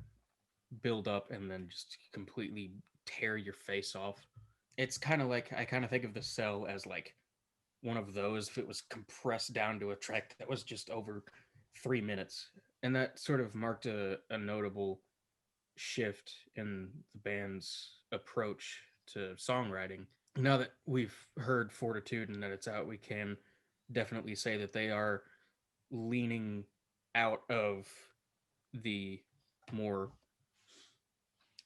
build up and then just completely tear your face off. It's kind of like, I kind of think of The Cell as like one of those if it was compressed down to a track that was just over 3 minutes. And that sort of marked a notable shift in the band's approach to songwriting. Now that we've heard Fortitude and that it's out, we can definitely say that they are leaning out of the more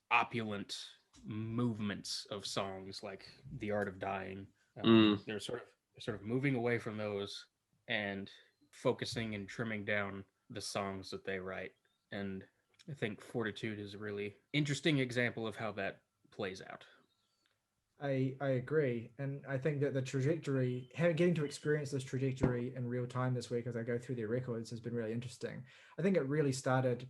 opulent movements of songs like The Art of Dying. They're sort of moving away from those and focusing and trimming down the songs that they write. And I think Fortitude is a really interesting example of how that plays out. I agree, and I think that the trajectory, getting to experience this trajectory in real time this week as I go through their records has been really interesting. I think it really started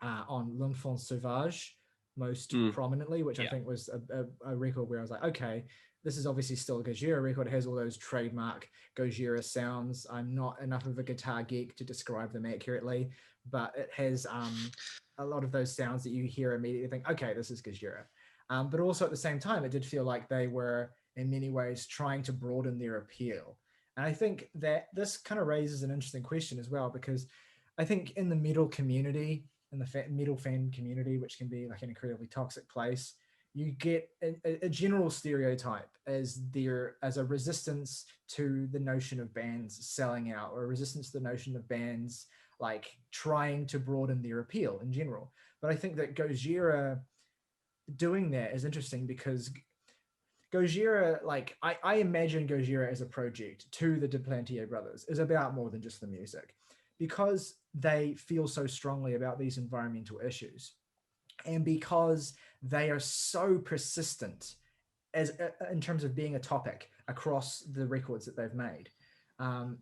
on L'Enfant Sauvage most prominently, which I think was a record where I was like, okay, this is obviously still a Gojira record. It has all those trademark Gojira sounds. I'm not enough of a guitar geek to describe them accurately, but it has a lot of those sounds that you hear immediately think, okay, this is Gojira. But also at the same time, it did feel like they were in many ways trying to broaden their appeal. And I think that this kind of raises an interesting question as well, because I think in the metal community, in the metal fan community, which can be like an incredibly toxic place, you get a general stereotype as a resistance to the notion of bands selling out, or a resistance to the notion of bands like trying to broaden their appeal in general. But I think that Gojira doing that is interesting because Gojira, like I imagine Gojira as a project to the Duplantier brothers is about more than just the music, because they feel so strongly about these environmental issues, and because they are so persistent as in terms of being a topic across the records that they've made.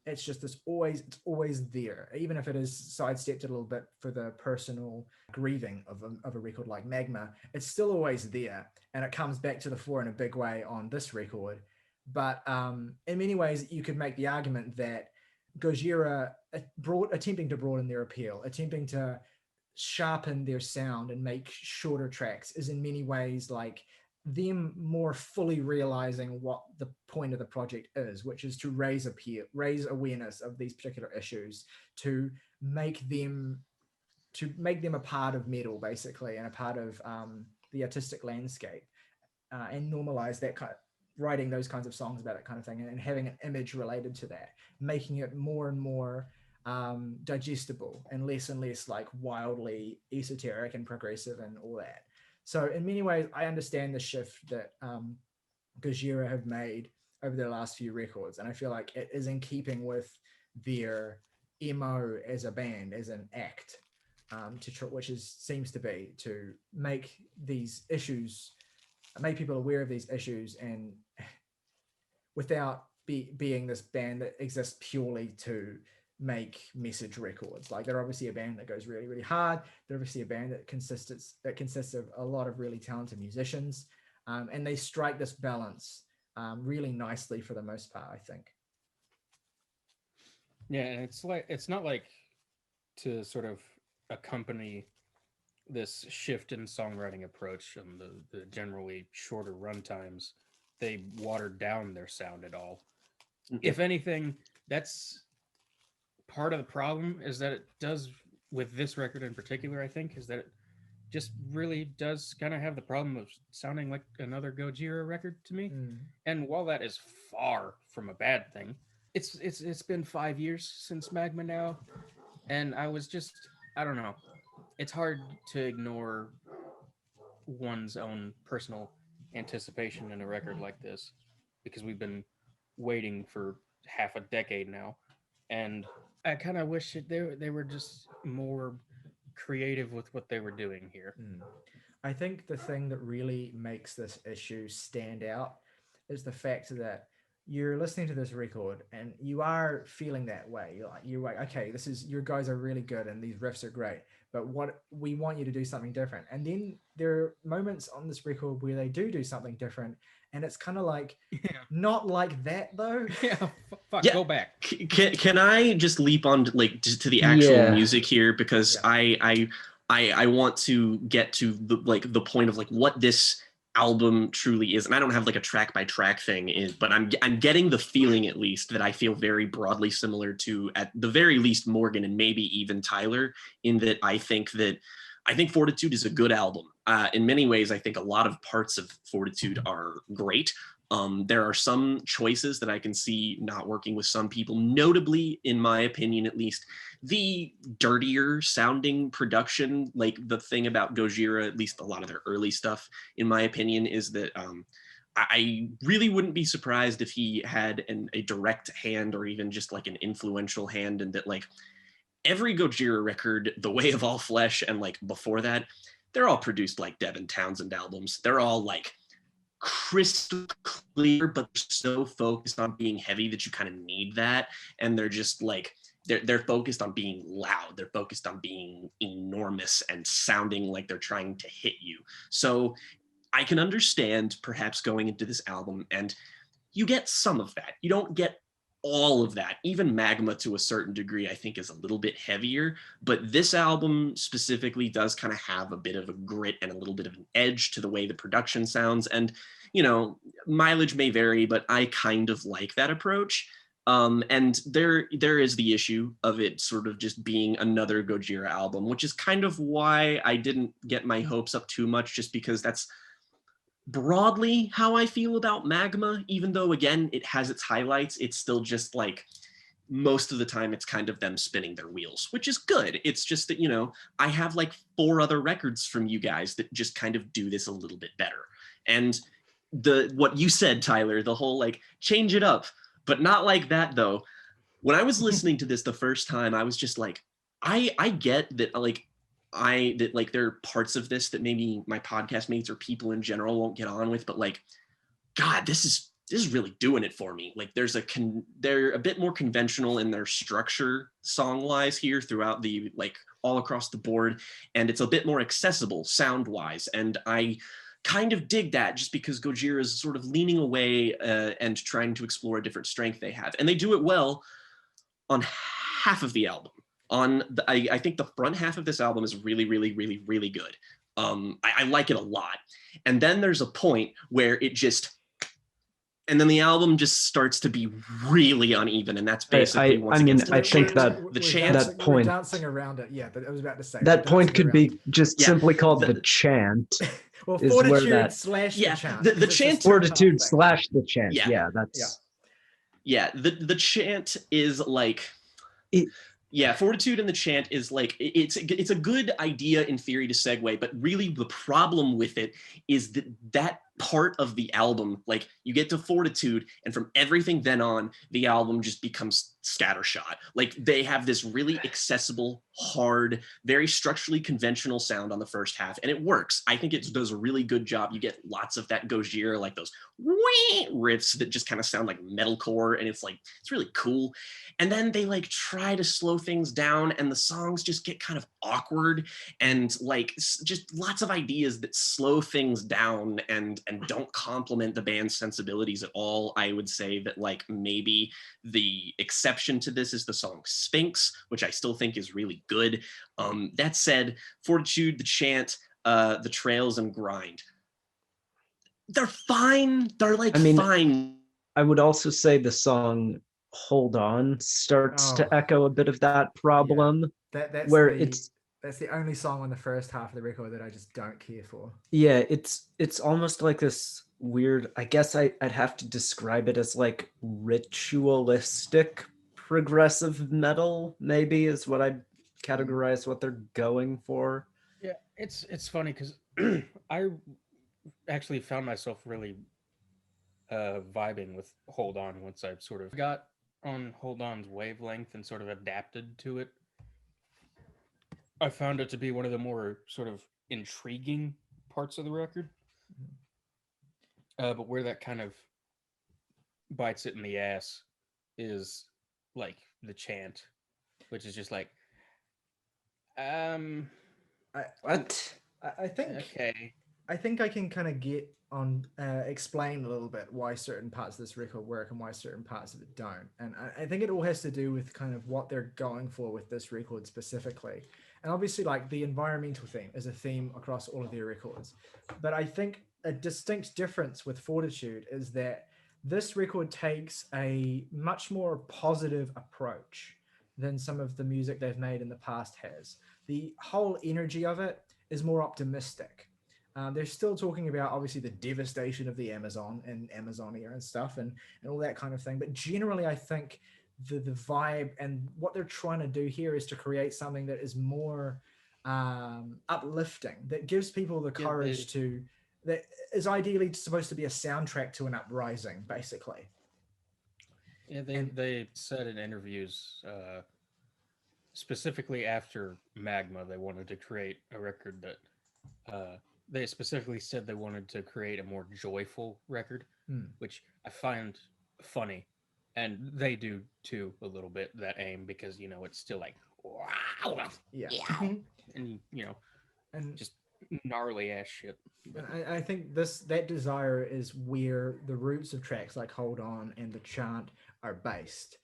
It's just it's always there, even if it is sidestepped a little bit for the personal grieving of a record like Magma. It's still always there, and it comes back to the fore in a big way on this record. But in many ways, you could make the argument that Gojira attempting to broaden their appeal, attempting to sharpen their sound and make shorter tracks, is in many ways like them more fully realizing what the point of the project is, which is to raise awareness of these particular issues, to make them a part of metal, basically, and a part of the artistic landscape, and normalize that kind of writing those kinds of songs about it kind of thing, and having an image related to that, making it more and more digestible and less like wildly esoteric and progressive and all that. So in many ways, I understand the shift that Gojira have made over their last few records, and I feel like it is in keeping with their MO as a band, as an act, seems to be to make these issues, make people aware of these issues, and without being this band that exists purely to make message records. Like, they're obviously a band that goes really, really hard. They're obviously a band that consists of a lot of really talented musicians, and they strike this balance really nicely for the most part, I think. Yeah, and it's not like to sort of accompany this shift in songwriting approach and the generally shorter run times, they watered down their sound at all. If anything, that's part of the problem, is that it does, with this record in particular, I think, is that it just really does kind of have the problem of sounding like another Gojira record to me. And while that is far from a bad thing, it's been 5 years since Magma now, and I don't know. It's hard to ignore one's own personal anticipation in a record like this, because we've been waiting for half a decade now, and I kind of wish that they were just more creative with what they were doing here. I think the thing that really makes this issue stand out is the fact that you're listening to this record and you are feeling that way. You're like, okay, your guys are really good and these riffs are great, but what we want you to do something different. And then there are moments on this record where they do something different, and it's kind of like, not like that though. Go back. Can I just leap on to the actual music here, because I want to get to the point of what this album truly is, and I don't have a track by track thing, but I'm getting the feeling, at least, that I feel very broadly similar to, at the very least, Morgan and maybe even Tyler, in that I think Fortitude is a good album. In many ways, I think a lot of parts of Fortitude are great. There are some choices that I can see not working with some people, notably, in my opinion at least, the dirtier sounding production. The thing about Gojira, at least a lot of their early stuff, in my opinion, is that I really wouldn't be surprised if he had a direct hand, or even just an influential hand, and that every Gojira record, The Way of All Flesh, and before that, they're all produced like Devin Townsend albums. They're all crystal clear, but they're so focused on being heavy that you kind of need that. And they're just they're focused on being loud. They're focused on being enormous and sounding like they're trying to hit you. So I can understand perhaps going into this album and you get some of that. You don't get all of that. Even Magma, to a certain degree, I think is a little bit heavier, but this album specifically does kind of have a bit of a grit and a little bit of an edge to the way the production sounds. And, mileage may vary, but I kind of like that approach. And there is the issue of it sort of just being another Gojira album, which is kind of why I didn't get my hopes up too much, just because that's broadly how I feel about Magma. Even though, again, it has its highlights, it's still just most of the time it's kind of them spinning their wheels, which is good. It's just that, I have 4 other records from you guys that just kind of do this a little bit better. And what you said, Tyler, the whole change it up, but not like that though. When I was listening to this the first time, I was just I get that there are parts of this that maybe my podcast mates or people in general won't get on with, but God, this is really doing it for me. They're a bit more conventional in their structure song wise here throughout the all across the board, and it's a bit more accessible sound wise, and I kind of dig that, just because Gojira is sort of leaning away and trying to explore a different strength they have, and they do it well on half of the album. I think the front half of this album is really, really, really, really good. I like it a lot. And then there's a point where and then the album just starts to be really uneven, and that's basically I think that the chant. That point, we're dancing around it. Yeah, but I was about to say that point could be just simply called the chant. Well, is Fortitude where that, slash yeah, the chant. the chant. Fortitude slash the chant. Yeah, that's. Yeah, the chant is Fortitude and the chant is it's a good idea in theory to segue, but really the problem with it is that part of the album, you get to Fortitude, and from everything then on, the album just becomes scattershot. They have this really accessible, hard, very structurally conventional sound on the first half, and it works. I think it does a really good job. You get lots of that Gojira, those wee riffs that just kind of sound like metalcore, and it's really cool. And then they try to slow things down, and the songs just get kind of awkward, and just lots of ideas that slow things down and and don't complement the band's sensibilities at all. I would say that like maybe the exception to this is the song Sphinx, which I still think is really good. That said, Fortitude, the chant, the trails, and grind, they're fine. They're like fine. I would also say the song Hold On starts to echo a bit of that problem. That's the only song on the first half of the record that I just don't care for. Yeah, it's almost like this weird, I guess I'd have to describe it as like ritualistic progressive metal, maybe, is what I'd categorize what they're going for. Yeah, it's funny because I actually found myself really vibing with Hold On once I sort of got on Hold On's wavelength and sort of adapted to it. I found it to be one of the more sort of intriguing parts of the record. But where that kind of bites it in the ass is like the chant, which is just like, what? I think okay. I think I can kind of get on explain a little bit why certain parts of this record work and why certain parts of it don't. And I think it all has to do with kind of what they're going for with this record specifically. And obviously, like, the environmental theme is a theme across all of their records. But I think a distinct difference with Fortitude is that this record takes a much more positive approach than some of the music they've made in the past has. The whole energy of it is more optimistic. They're still talking about, obviously, the devastation of the Amazon and Amazonia and stuff and all that kind of thing. But generally, I think the vibe and what they're trying to do here is to create something that is more uplifting, that gives people the courage that is ideally supposed to be a soundtrack to an uprising, basically. Yeah, they said in interviews, specifically after Magma, they wanted to create a record that they specifically said they wanted to create a more joyful record, which I find funny. And they do too, a little bit, that aim, because, you know, it's still like, wow, yeah. And, you know, and just gnarly ass shit. I think that desire is where the roots of tracks like Hold On and the chant are based.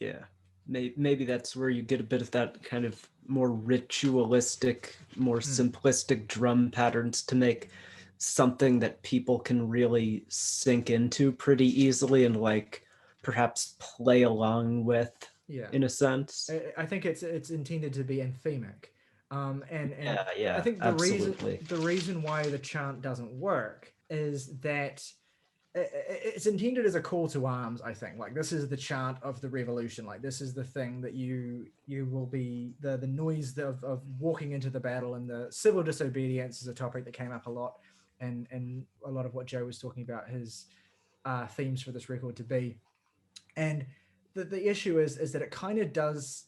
Yeah, maybe that's where you get a bit of that kind of more ritualistic, more simplistic drum patterns to make something that people can really sink into pretty easily and like perhaps play along with, in a sense. I think it's intended to be anthemic. I think the reason why the chant doesn't work is that it's intended as a call to arms. I think, like, this is the chant of the revolution, like this is the thing that you will be, the noise of walking into the battle. And the civil disobedience is a topic that came up a lot, and a lot of what Joe was talking about his themes for this record to be. And the issue is that it kind of does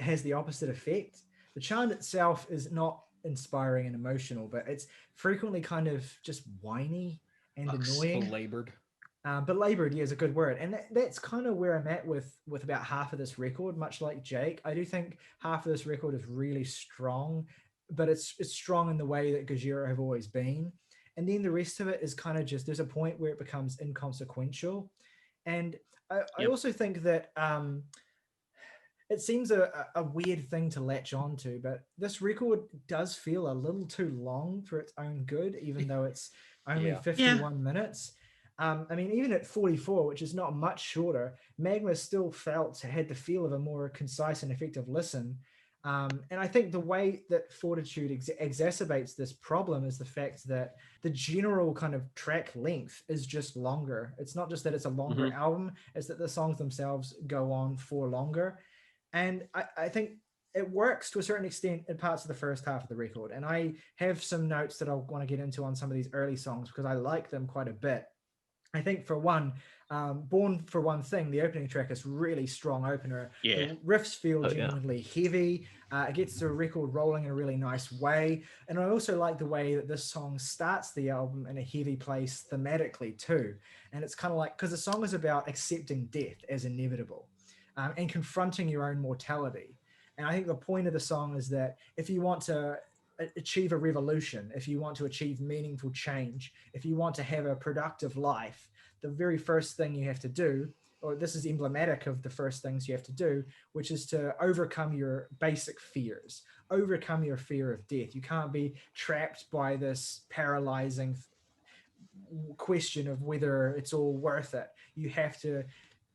has the opposite effect. The chant itself is not inspiring and emotional, but it's frequently kind of just whiny and annoying. Belabored, yeah, is a good word. And that's kind of where I'm at with about half of this record. Much like Jake, I do think half of this record is really strong, but it's strong in the way that Gojira have always been. And then the rest of it is kind of just, there's a point where it becomes inconsequential. And I also think that it seems a weird thing to latch on to, but this record does feel a little too long for its own good, even though it's only 51 minutes. I mean, even at 44, which is not much shorter, Magma still had the feel of a more concise and effective listen. And I think the way that Fortitude exacerbates this problem is the fact that the general kind of track length is just longer. It's not just that it's a longer album, it's that the songs themselves go on for longer. And I think it works to a certain extent in parts of the first half of the record. And I have some notes that I'll want to get into on some of these early songs because I like them quite a bit. I think, for one, Born for One Thing, the opening track is really strong opener. Yeah. The riffs feel genuinely heavy. It gets the record rolling in a really nice way. And I also like the way that this song starts the album in a heavy place thematically too. And it's kind of like, because the song is about accepting death as inevitable and confronting your own mortality. And I think the point of the song is that if you want to achieve a revolution, if you want to achieve meaningful change, if you want to have a productive life, the very first thing you have to do, or this is emblematic of the first things you have to do, which is to overcome your basic fears, overcome your fear of death. You can't be trapped by this paralyzing question of whether it's all worth it. You have to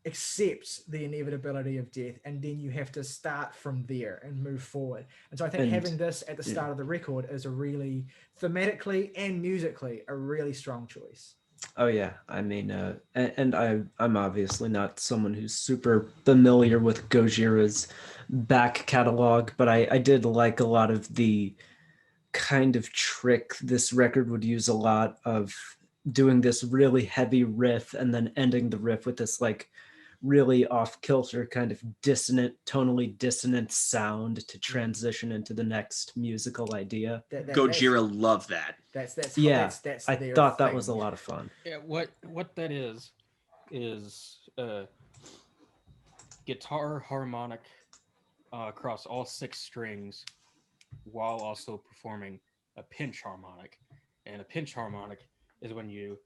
accept the inevitability of death, and then you have to start from there and move forward. And so I think having this at the start of the record is a really, thematically and musically, a really strong choice. Oh yeah, I mean, and I'm obviously not someone who's super familiar with Gojira's back catalog, but I did like a lot of the kind of trick this record would use, a lot of doing this really heavy riff and then ending the riff with this like really off-kilter kind of tonally dissonant sound to transition into the next musical idea. Gojira loved that. That's I thought that was a lot of fun. Yeah, what that is guitar harmonic across all 6 strings while also performing a pinch harmonic. And a pinch harmonic is when you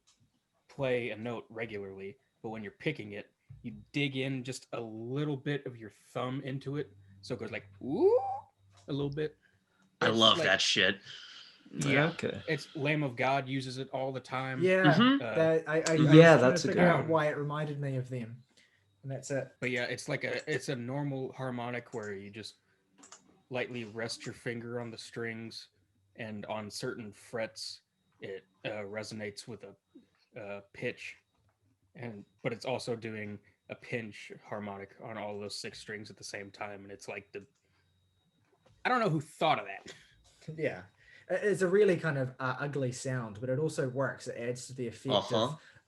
play a note regularly, but when you're picking it, you dig in just a little bit of your thumb into it, so it goes like ooh a little bit. I love that shit. Yeah, okay. It's Lamb of God uses it all the time. Yeah, Mm-hmm. I was that's trying to a figure good out one. why it reminded me of them, and that's it. But yeah, it's a normal harmonic where you just lightly rest your finger on the strings, and on certain frets it resonates with a pitch, but it's also doing a pinch harmonic on all those 6 strings at the same time, and it's like I don't know who thought of that. Yeah, it's a really kind of ugly sound, but it also works. It adds to the effect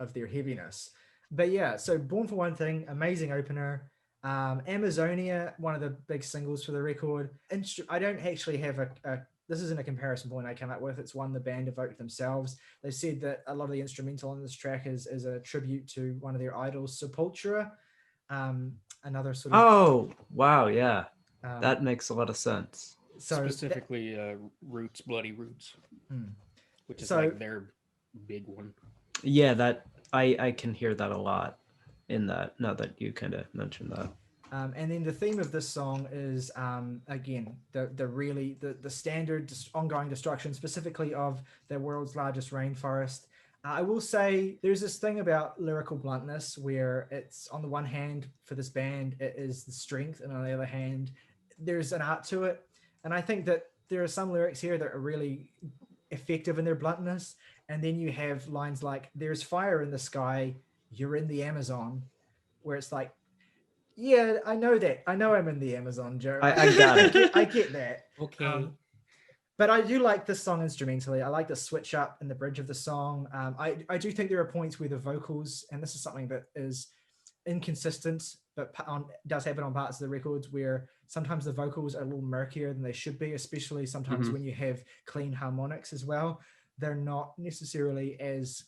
of their heaviness. But yeah, so Born for One Thing, amazing opener. Amazonia, one of the big singles for the record. I don't actually have this isn't a comparison point I came up with. It's one the band evoked themselves. They said that a lot of the instrumental on this track is a tribute to one of their idols, Sepultura. Another sort of... Oh, wow, yeah. That makes a lot of sense. So specifically Roots, Bloody Roots, which is like their big one. Yeah, that I can hear that a lot in that, now that you kind of mentioned that. And then the theme of this song is, again, the standard ongoing destruction, specifically of the world's largest rainforest. I will say there's this thing about lyrical bluntness where it's, on the one hand, for this band, it is the strength, and on the other hand, there's an art to it. And I think that there are some lyrics here that are really effective in their bluntness. And then you have lines like, "There's fire in the sky, you're in the Amazon," where it's like, yeah, I know that. I know I'm in the Amazon, Joe. I got it. I get that. Okay. But I do like this song instrumentally. I like the switch up in the bridge of the song. I do think there are points where the vocals, and this is something that is inconsistent, but does happen on parts of the records, where sometimes the vocals are a little murkier than they should be, especially sometimes when you have clean harmonics as well. They're not necessarily as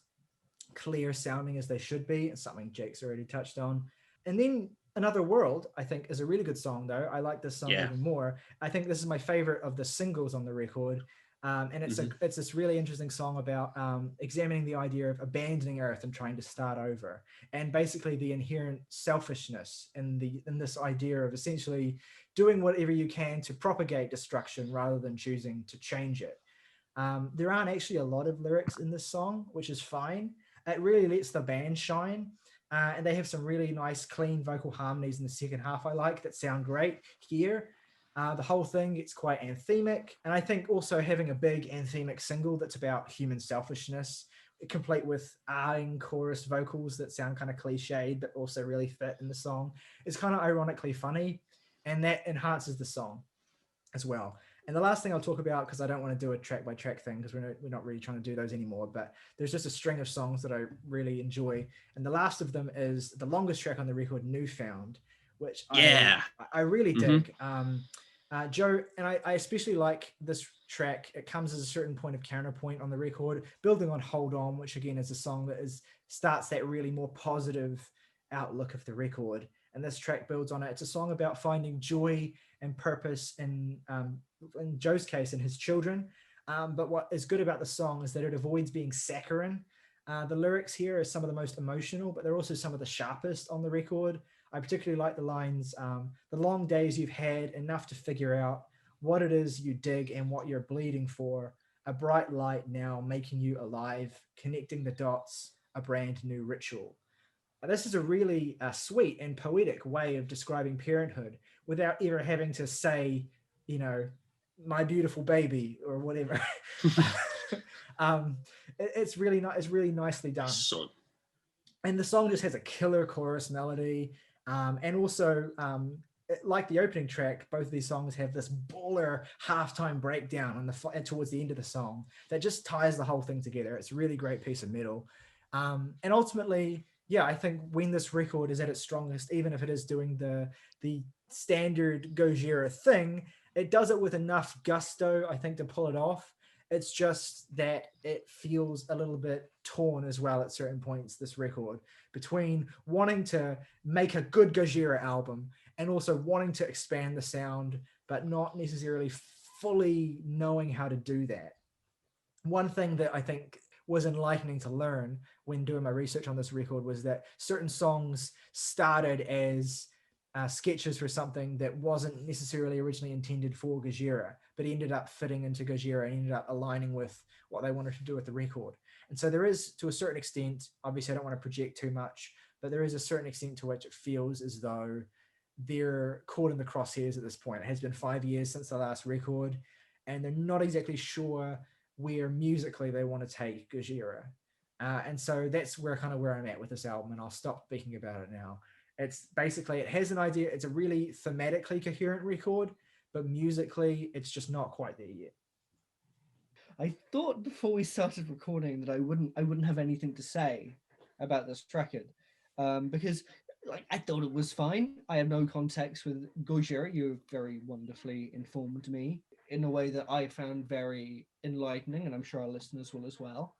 clear sounding as they should be. It's something Jake's already touched on. And then Another World, I think, is a really good song, though. I like this song even more. I think this is my favorite of the singles on the record. And it's this really interesting song about examining the idea of abandoning Earth and trying to start over, and basically the inherent selfishness in this idea of essentially doing whatever you can to propagate destruction rather than choosing to change it. There aren't actually a lot of lyrics in this song, which is fine. It really lets the band shine. And they have some really nice, clean vocal harmonies in the second half I like that sound great here. The whole thing gets quite anthemic. And I think also having a big anthemic single that's about human selfishness, complete with adding chorus vocals that sound kind of cliched, but also really fit in the song, is kind of ironically funny. And that enhances the song as well. And the last thing I'll talk about, because I don't want to do a track by track thing, because we're not really trying to do those anymore, but there's just a string of songs that I really enjoy. And the last of them is the longest track on the record, Newfound, which I really dig. Joe, and I especially like this track. It comes as a certain point of counterpoint on the record, building on Hold On, which again is a song that starts that really more positive outlook of the record. And this track builds on it. It's a song about finding joy and purpose in in Joe's case, and his children. But what is good about the song is that it avoids being saccharine. The lyrics here are some of the most emotional, but they're also some of the sharpest on the record. I particularly like the lines, the long days you've had, enough to figure out what it is you dig and what you're bleeding for. A bright light now making you alive, connecting the dots, a brand new ritual. This is a really sweet and poetic way of describing parenthood without ever having to say, you know, my beautiful baby or whatever. It's really it's really nicely done. So And the song just has a killer chorus melody. And also, like the opening track, both of these songs have this baller halftime breakdown on towards the end of the song that just ties the whole thing together. It's a really great piece of metal. And ultimately, yeah, I think when this record is at its strongest, even if it is doing the standard Gojira thing, it does it with enough gusto, I think, to pull it off. It's just that it feels a little bit torn as well at certain points, this record, between wanting to make a good Gojira album and also wanting to expand the sound, but not necessarily fully knowing how to do that. One thing that I think was enlightening to learn when doing my research on this record was that certain songs started as sketches for something that wasn't necessarily originally intended for Gojira, but ended up fitting into Gojira and ended up aligning with what they wanted to do with the record. And so there is, to a certain extent, obviously I don't want to project too much, but there is a certain extent to which it feels as though they're caught in the crosshairs at this point. It has been 5 years since the last record, and they're not exactly sure where musically they want to take Gojira. And so that's where I'm at with this album, and I'll stop speaking about it now. It's basically, it has an idea. It's a really thematically coherent record, but musically, it's just not quite there yet. I thought before we started recording that I wouldn't have anything to say about this record, because like I thought it was fine. I have no context with Gojira. You very wonderfully informed me in a way that I found very enlightening, and I'm sure our listeners will as well.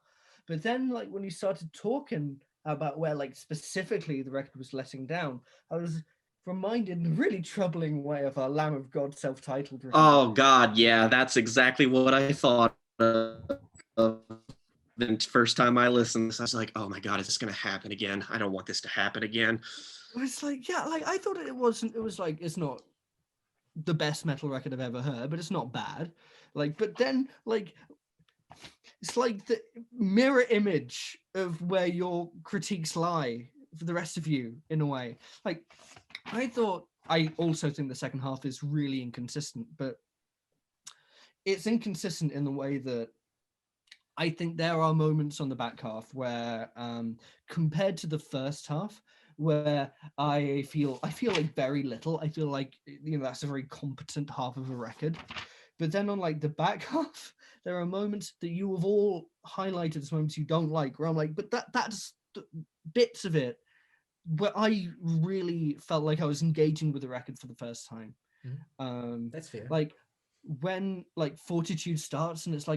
But then, like when you started talking about where, like specifically, the record was letting down, I was reminded in a really troubling way of our Lamb of God self-titled record. Oh God, yeah, that's exactly what I thought of the first time I listened. I was like, oh my God, is this gonna happen again? I don't want this to happen again. It was like, yeah, like I thought it wasn't. It was like, it's not the best metal record I've ever heard, but it's not bad. Like, but then like it's like the mirror image of where your critiques lie for the rest of you in a way. Like I also think the second half is really inconsistent, but it's inconsistent in the way that I think there are moments on the back half where compared to the first half, where I feel like very little. I feel like, you know, that's a very competent half of a record. But then on like the back half, there are moments that you have all highlighted as moments you don't like, where I'm like, but that's bits of it where I really felt like I was engaging with the record for the first time. That's fair. Like when like Fortitude starts and this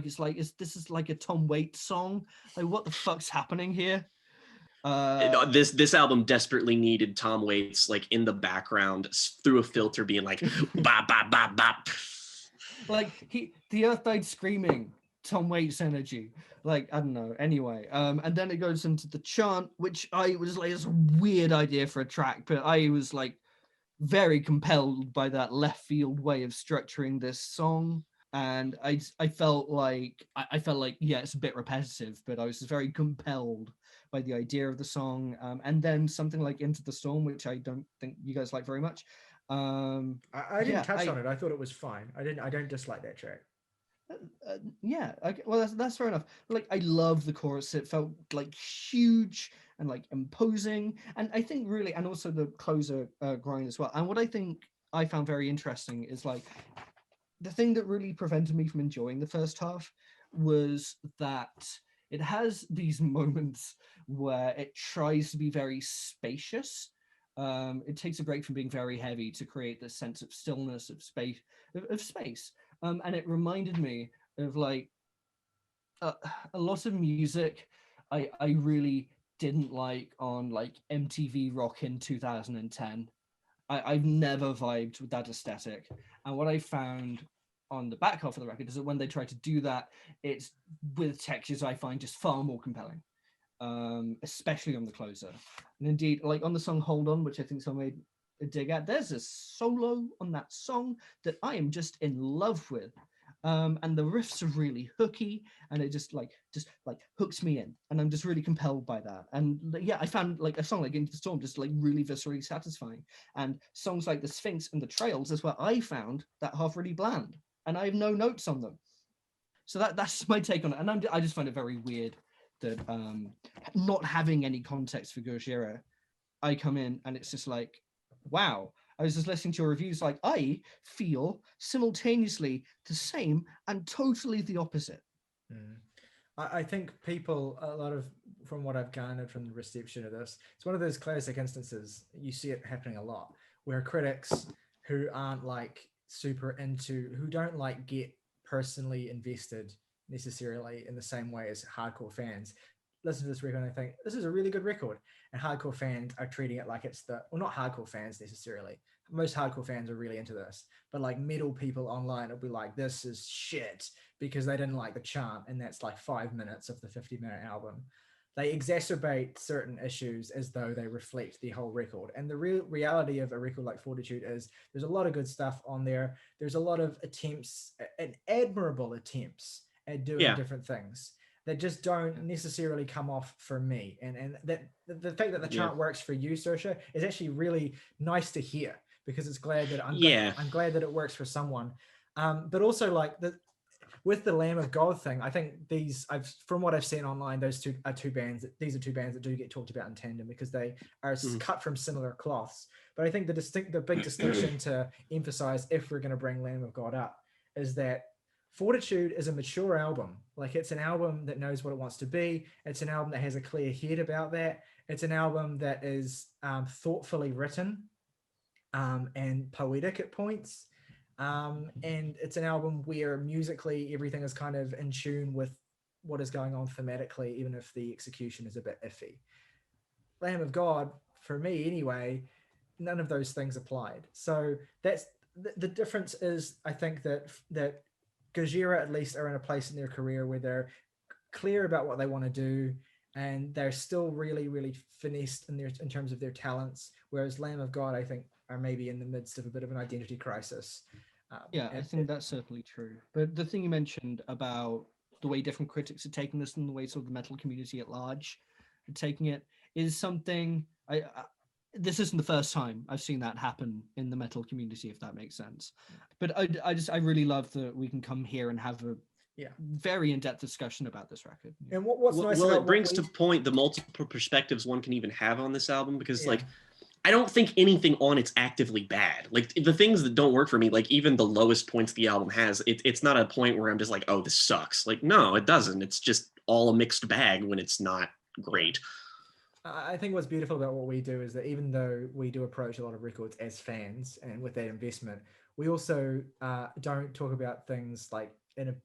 is like a Tom Waits song. Like what the fuck's happening here? This album desperately needed Tom Waits like in the background through a filter being like bop bop bop bop. Like the Earth died screaming, Tom Waits energy. Like I don't know. Anyway, and then it goes into the chant, which I was like, it's a weird idea for a track, but I was like very compelled by that left field way of structuring this song. And I felt like yeah, it's a bit repetitive, but I was very compelled by the idea of the song. And then something like Into the Storm, which I don't think you guys like very much. I didn't touch on it. I thought it was fine. I don't dislike that track. Yeah, okay, well that's fair enough. Like I love the chorus. It felt like huge and like imposing, and I think really, and also the closer grind as well. And what I think I found very interesting is like the thing that really prevented me from enjoying the first half was that it has these moments where it tries to be very spacious. It takes a break from being very heavy to create this sense of stillness, of space, of space. And it reminded me of like a lot of music I really didn't like on like MTV Rock in 2010. I've never vibed with that aesthetic. And what I found on the back half of the record is that when they try to do that, it's with textures I find just far more compelling, especially on the closer. And indeed, like on the song Hold On, which I think someone made a dig at, there's a solo on that song that I am just in love with. And the riffs are really hooky, and it just like hooks me in, and I'm just really compelled by that. And yeah, I found like a song like Into the Storm just like really viscerally satisfying, and songs like The Sphinx and The Trails is where I found that half really bland, and I have no notes on them. So that's my take on it, and I just find it very weird that not having any context for Gojira, I come in and it's just like, wow. I was just listening to your reviews, like I feel simultaneously the same and totally the opposite. I think people, a lot of, from what I've garnered from the reception of this, it's one of those classic instances, you see it happening a lot, where critics who aren't like super into, who don't like get personally invested necessarily in the same way as hardcore fans, listen to this record and I think, this is a really good record. And hardcore fans are treating it like it's the, well, not hardcore fans necessarily. Most hardcore fans are really into this, but like metal people online will be like, this is shit because they didn't like the chant. And that's like 5 minutes of the 50-minute album. They exacerbate certain issues as though they reflect the whole record. And the real reality of a record like Fortitude is there's a lot of good stuff on there. There's a lot of attempts, and admirable attempts at doing different things that just don't necessarily come off for me. And that the fact that the chant works for you, Saoirse, is actually really nice to hear, because it's glad that I'm glad that it works for someone. But also like with the Lamb of God thing, I think from what I've seen online, these are two bands that do get talked about in tandem because they are cut from similar cloths. But I think the big distinction to emphasize, if we're going to bring Lamb of God up, is that Fortitude is a mature album. Like, it's an album that knows what it wants to be. It's an album that has a clear head about that. It's an album that is thoughtfully written and poetic at points. And it's an album where musically everything is kind of in tune with what is going on thematically, even if the execution is a bit iffy. Lamb of God, for me anyway, none of those things applied. So that's the difference. Is I think that Gojira at least are in a place in their career where they're clear about what they want to do, and they're still really, really finessed in terms of their talents. Whereas Lamb of God, I think, are maybe in the midst of a bit of an identity crisis. I think that's certainly true. But the thing you mentioned about the way different critics are taking this and the way sort of the metal community at large are taking it is something this isn't the first time I've seen that happen in the metal community, if that makes sense. But I really love that we can come here and have a very in-depth discussion about this record. And what's nice about it brings to point the multiple perspectives one can even have on this album, because like, I don't think anything on it's actively bad. Like, the things that don't work for me, like even the lowest points the album has, it's not a point where I'm just like, oh, this sucks. Like, no, it doesn't. It's just all a mixed bag when it's not great. I think what's beautiful about what we do is that even though we do approach a lot of records as fans and with that investment, we also don't talk about things like in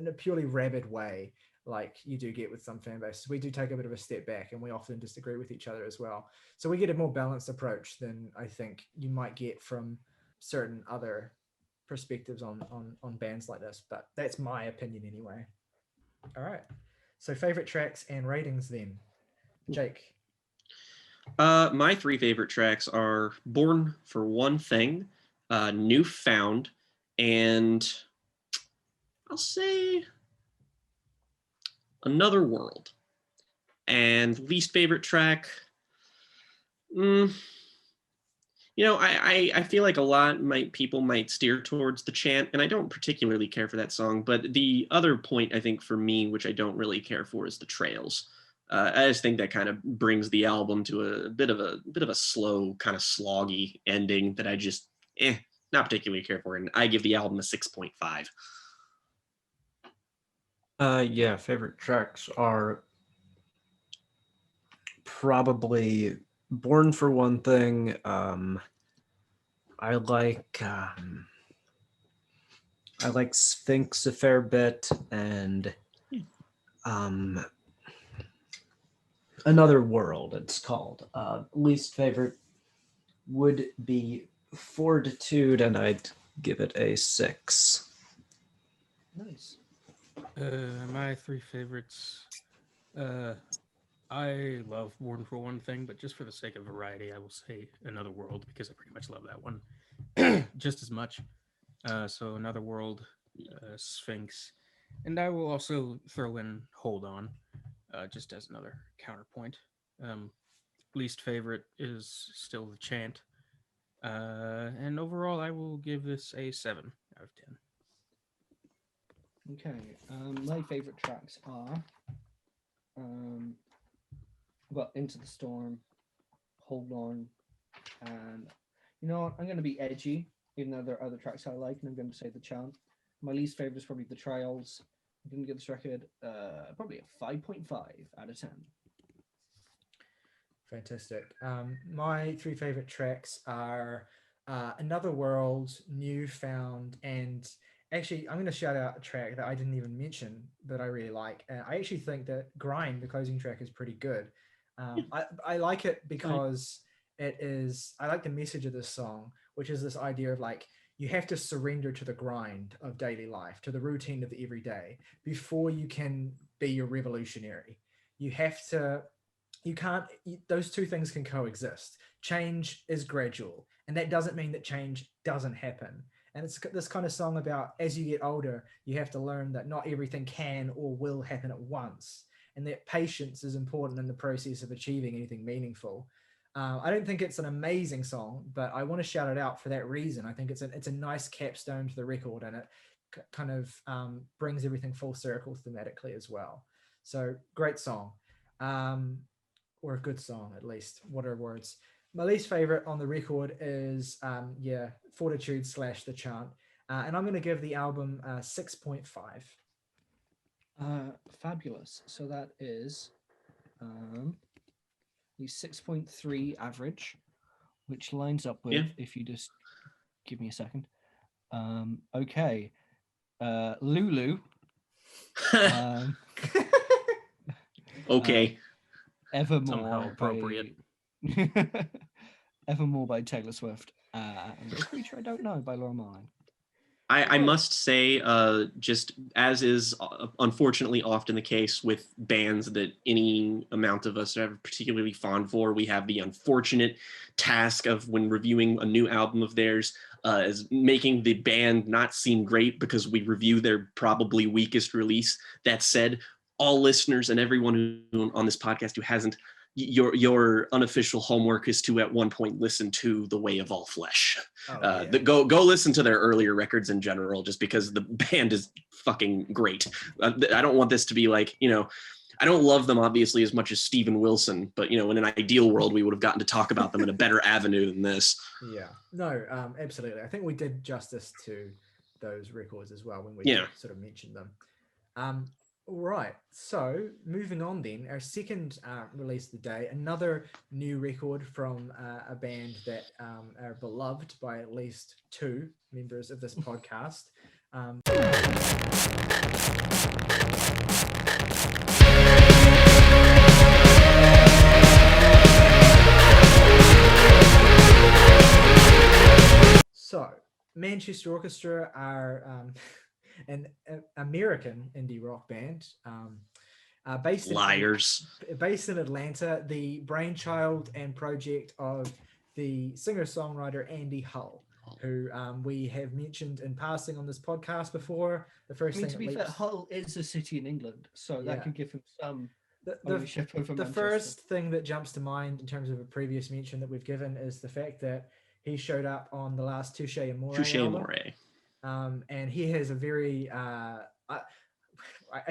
a purely rabid way like you do get with some fan bases. We do take a bit of a step back, and we often disagree with each other as well. So we get a more balanced approach than I think you might get from certain other perspectives on bands like this. But that's my opinion anyway. All right. So favorite tracks and ratings then. Jake. My 3 favorite tracks are Born for One Thing, Newfound, and I'll say Another World. And least favorite track, I feel like a lot people might steer towards The Chant, and I don't particularly care for that song. But the other point I think for me, which I don't really care for, is The Trails. I just think that kind of brings the album to a bit of a slow, kind of sloggy ending that I just not particularly care for, and I give the album a 6.5. Favorite tracks are probably Born for One Thing. I like Sphinx a fair bit, and Another World, it's called. Least favorite would be Fortitude, and I'd give it a 6. Nice. My three favorites. I love Born for One Thing, but just for the sake of variety, I will say Another World because I pretty much love that one just as much. So Another World, Sphinx, and I will also throw in Hold On, just as another counterpoint. Least favorite is still The Chant, and overall, I will give this a 7 out of 10. Okay. My favorite tracks are Into the Storm, Hold On, and you know what? I'm going to be edgy, even though there are other tracks I like, and I'm going to say The Chant. My least favorite is probably The Trials. I'm going to give this record probably a 5.5 out of 10. Fantastic. My three favorite tracks are Another World, Newfound, and actually, I'm going to shout out a track that I didn't even mention that I really like. I actually think that Grind, the closing track, is pretty good. I like it because I like the message of this song, which is this idea of like, you have to surrender to the grind of daily life, to the routine of the everyday, before you can be your revolutionary. You have to those two things can coexist. Change is gradual, and that doesn't mean that change doesn't happen. And it's this kind of song about, as you get older, you have to learn that not everything can or will happen at once, and that patience is important in the process of achieving anything meaningful. I don't think it's an amazing song, but I want to shout it out for that reason. I think it's a nice capstone to the record, and it kind of brings everything full circle thematically as well. So great song. Or a good song, at least. What are words? My least favorite on the record is Fortitude / The Chant, and I'm going to give the album 6.5. Fabulous. So that is the 6.3 average, which lines up with, if you just give me a second. Okay. Lulu. Okay. Evermore Somehow appropriate. Evermore by Taylor Swift. And A Creature I Don't Know by Laura Marling. I must say, just as is unfortunately often the case with bands that any amount of us are particularly fond for, we have the unfortunate task of, when reviewing a new album of theirs, is making the band not seem great because we review their probably weakest release. That said, all listeners and everyone who on this podcast who hasn't, your unofficial homework is to at one point listen to The Way of All Flesh. Go listen to their earlier records in general, just because the band is fucking great. I don't want this to be like, I don't love them obviously as much as Steven Wilson, but in an ideal world we would have gotten to talk about them in a better avenue than this. Yeah, no, absolutely. I think we did justice to those records as well when we sort of mentioned them. All right, so moving on then, our second release of the day, another new record from a band that are beloved by at least two members of this podcast. So, Manchester Orchestra are an American indie rock band based in Atlanta, the brainchild and project of the singer-songwriter Andy Hull, who we have mentioned in passing on this podcast before. The first thing, to be fair, Hull is a city in England, so that could give him some ownership over the Manchester. First thing that jumps to mind in terms of a previous mention that we've given is the fact that he showed up on the last Touche Amore. And he has a very I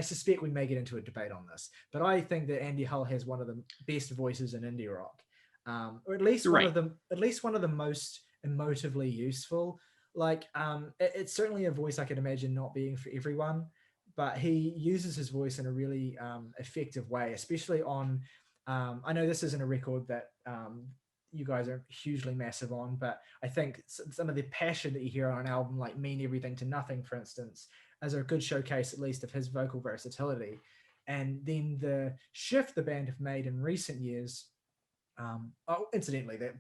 suspect we may get into a debate on this, but I think that Andy Hull has one of the best voices in indie rock, or at least one of the most emotively useful. Like, it's certainly a voice I could imagine not being for everyone, but he uses his voice in a really effective way, especially on. I know this isn't a record that you guys are hugely massive on, but I think some of the passion that you hear on an album like Mean Everything to Nothing, for instance, as a good showcase, at least, of his vocal versatility. And then the shift the band have made in recent years, incidentally, that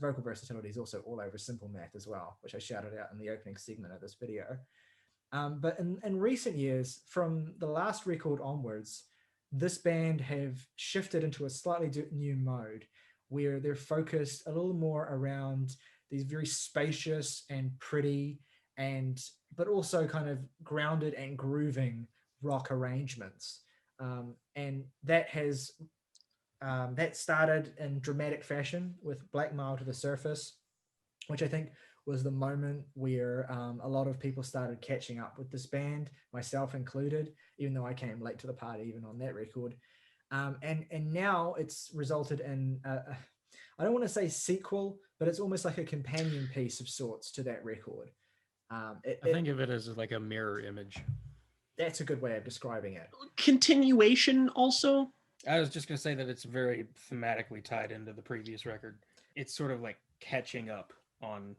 vocal versatility is also all over Simple Math as well, which I shouted out in the opening segment of this video. But in recent years, from the last record onwards, this band have shifted into a slightly new mode where they're focused a little more around these very spacious and pretty but also kind of grounded and grooving rock arrangements. And that has that started in dramatic fashion with Black Mile to the Surface, which I think was the moment where a lot of people started catching up with this band, myself included, even though I came late to the party, even on that record. And now it's resulted in, I don't want to say sequel, but it's almost like a companion piece of sorts to that record. I think of it as like a mirror image. That's a good way of describing it. Continuation also? I was just going to say that it's very thematically tied into the previous record. It's sort of like catching up on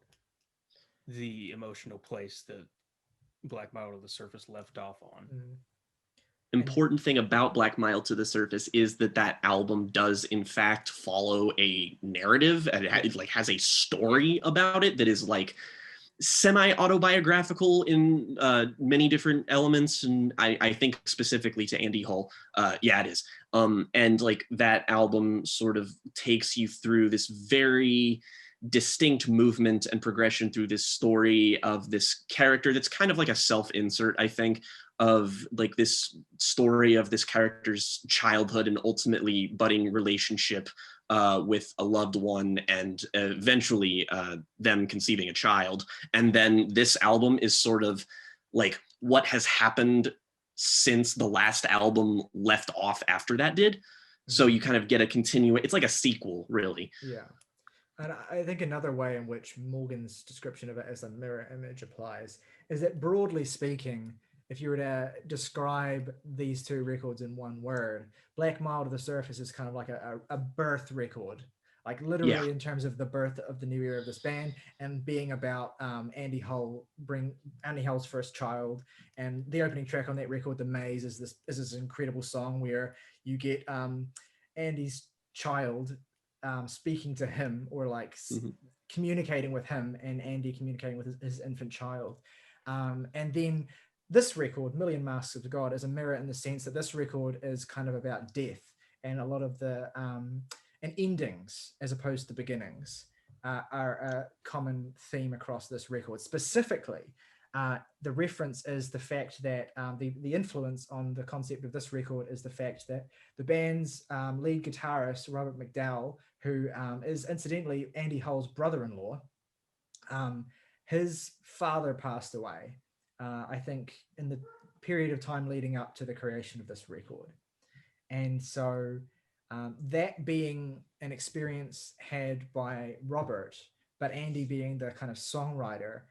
the emotional place that Black Mile to the Surface left off on. Important thing about Black Mile to the Surface is that album does in fact follow a narrative, and it like has a story about it that is like semi-autobiographical in many different elements, and I think specifically to Andy Hull, yeah, it is. And like that album sort of takes you through this very distinct movement and progression through this story of this character that's kind of like a self-insert, I think, of like this story of this character's childhood and ultimately budding relationship with a loved one, and eventually them conceiving a child. And then this album is sort of like what has happened since the last album left off after that did. So you kind of get a it's like a sequel, really. Yeah. And I think another way in which Morgan's description of it as a mirror image applies is that, broadly speaking, if you were to describe these two records in one word, Black Mile to the Surface is kind of like a birth record, like literally in terms of the birth of the new era of this band, and being about Andy Hull's first child. And the opening track on that record, The Maze, is this incredible song where you get Andy's child speaking to him, or like communicating with him, and Andy communicating with his infant child. And then this record, Million Masks of God, is a mirror in the sense that this record is kind of about death, and a lot of the and endings as opposed to beginnings are a common theme across this record. Specifically, the reference is the fact that the influence on the concept of this record is the fact that the band's lead guitarist, Robert McDowell, who is incidentally Andy Hull's brother-in-law, his father passed away, I think, in the period of time leading up to the creation of this record. And so that being an experience had by Robert, but Andy being the kind of songwriter,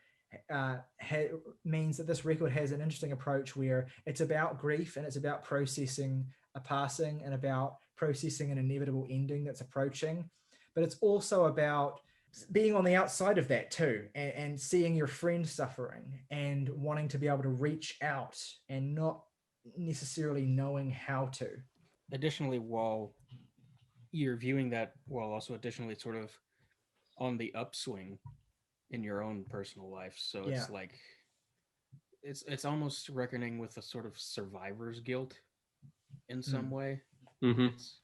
means that this record has an interesting approach where it's about grief, and it's about processing a passing, and about processing an inevitable ending that's approaching. But it's also about being on the outside of that too, and seeing your friend suffering and wanting to be able to reach out and not necessarily knowing how to. Additionally, while you're viewing that, while also additionally sort of on the upswing in your own personal life. So it's like, it's almost reckoning with a sort of survivor's guilt in some way. It's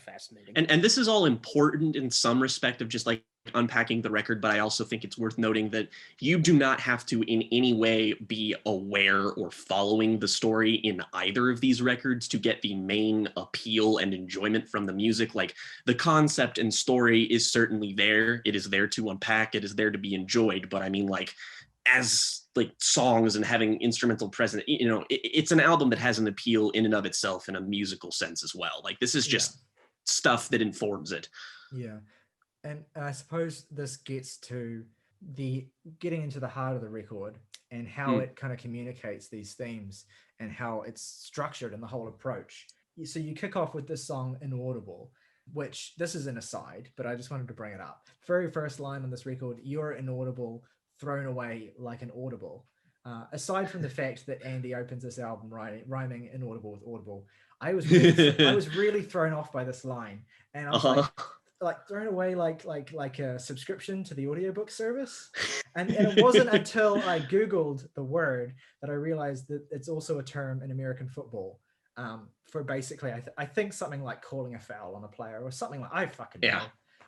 fascinating. And this is all important in some respect of just like unpacking the record, but I also think it's worth noting that you do not have to in any way be aware or following the story in either of these records to get the main appeal and enjoyment from the music. Like, the concept and story is certainly there. It is there to unpack. It is there to be enjoyed. But I mean, like, as like songs and having instrumental present, you know, it's an album that has an appeal in and of itself in a musical sense as well. Like, this is just stuff that informs it. Yeah. And I suppose this gets to the getting into the heart of the record and how it kind of communicates these themes and how it's structured and the whole approach. So you kick off with this song, Inaudible, which, this is an aside, but I just wanted to bring it up. Very first line on this record, "You're inaudible, thrown away like an audible." Aside from the fact that Andy opens this album rhyming inaudible with audible, I was really thrown off by this line. And I was like, like thrown away like a subscription to the audiobook service. And it wasn't until I Googled the word that I realized that it's also a term in American football for basically, I think something like calling a foul on a player or something like, I fucking know.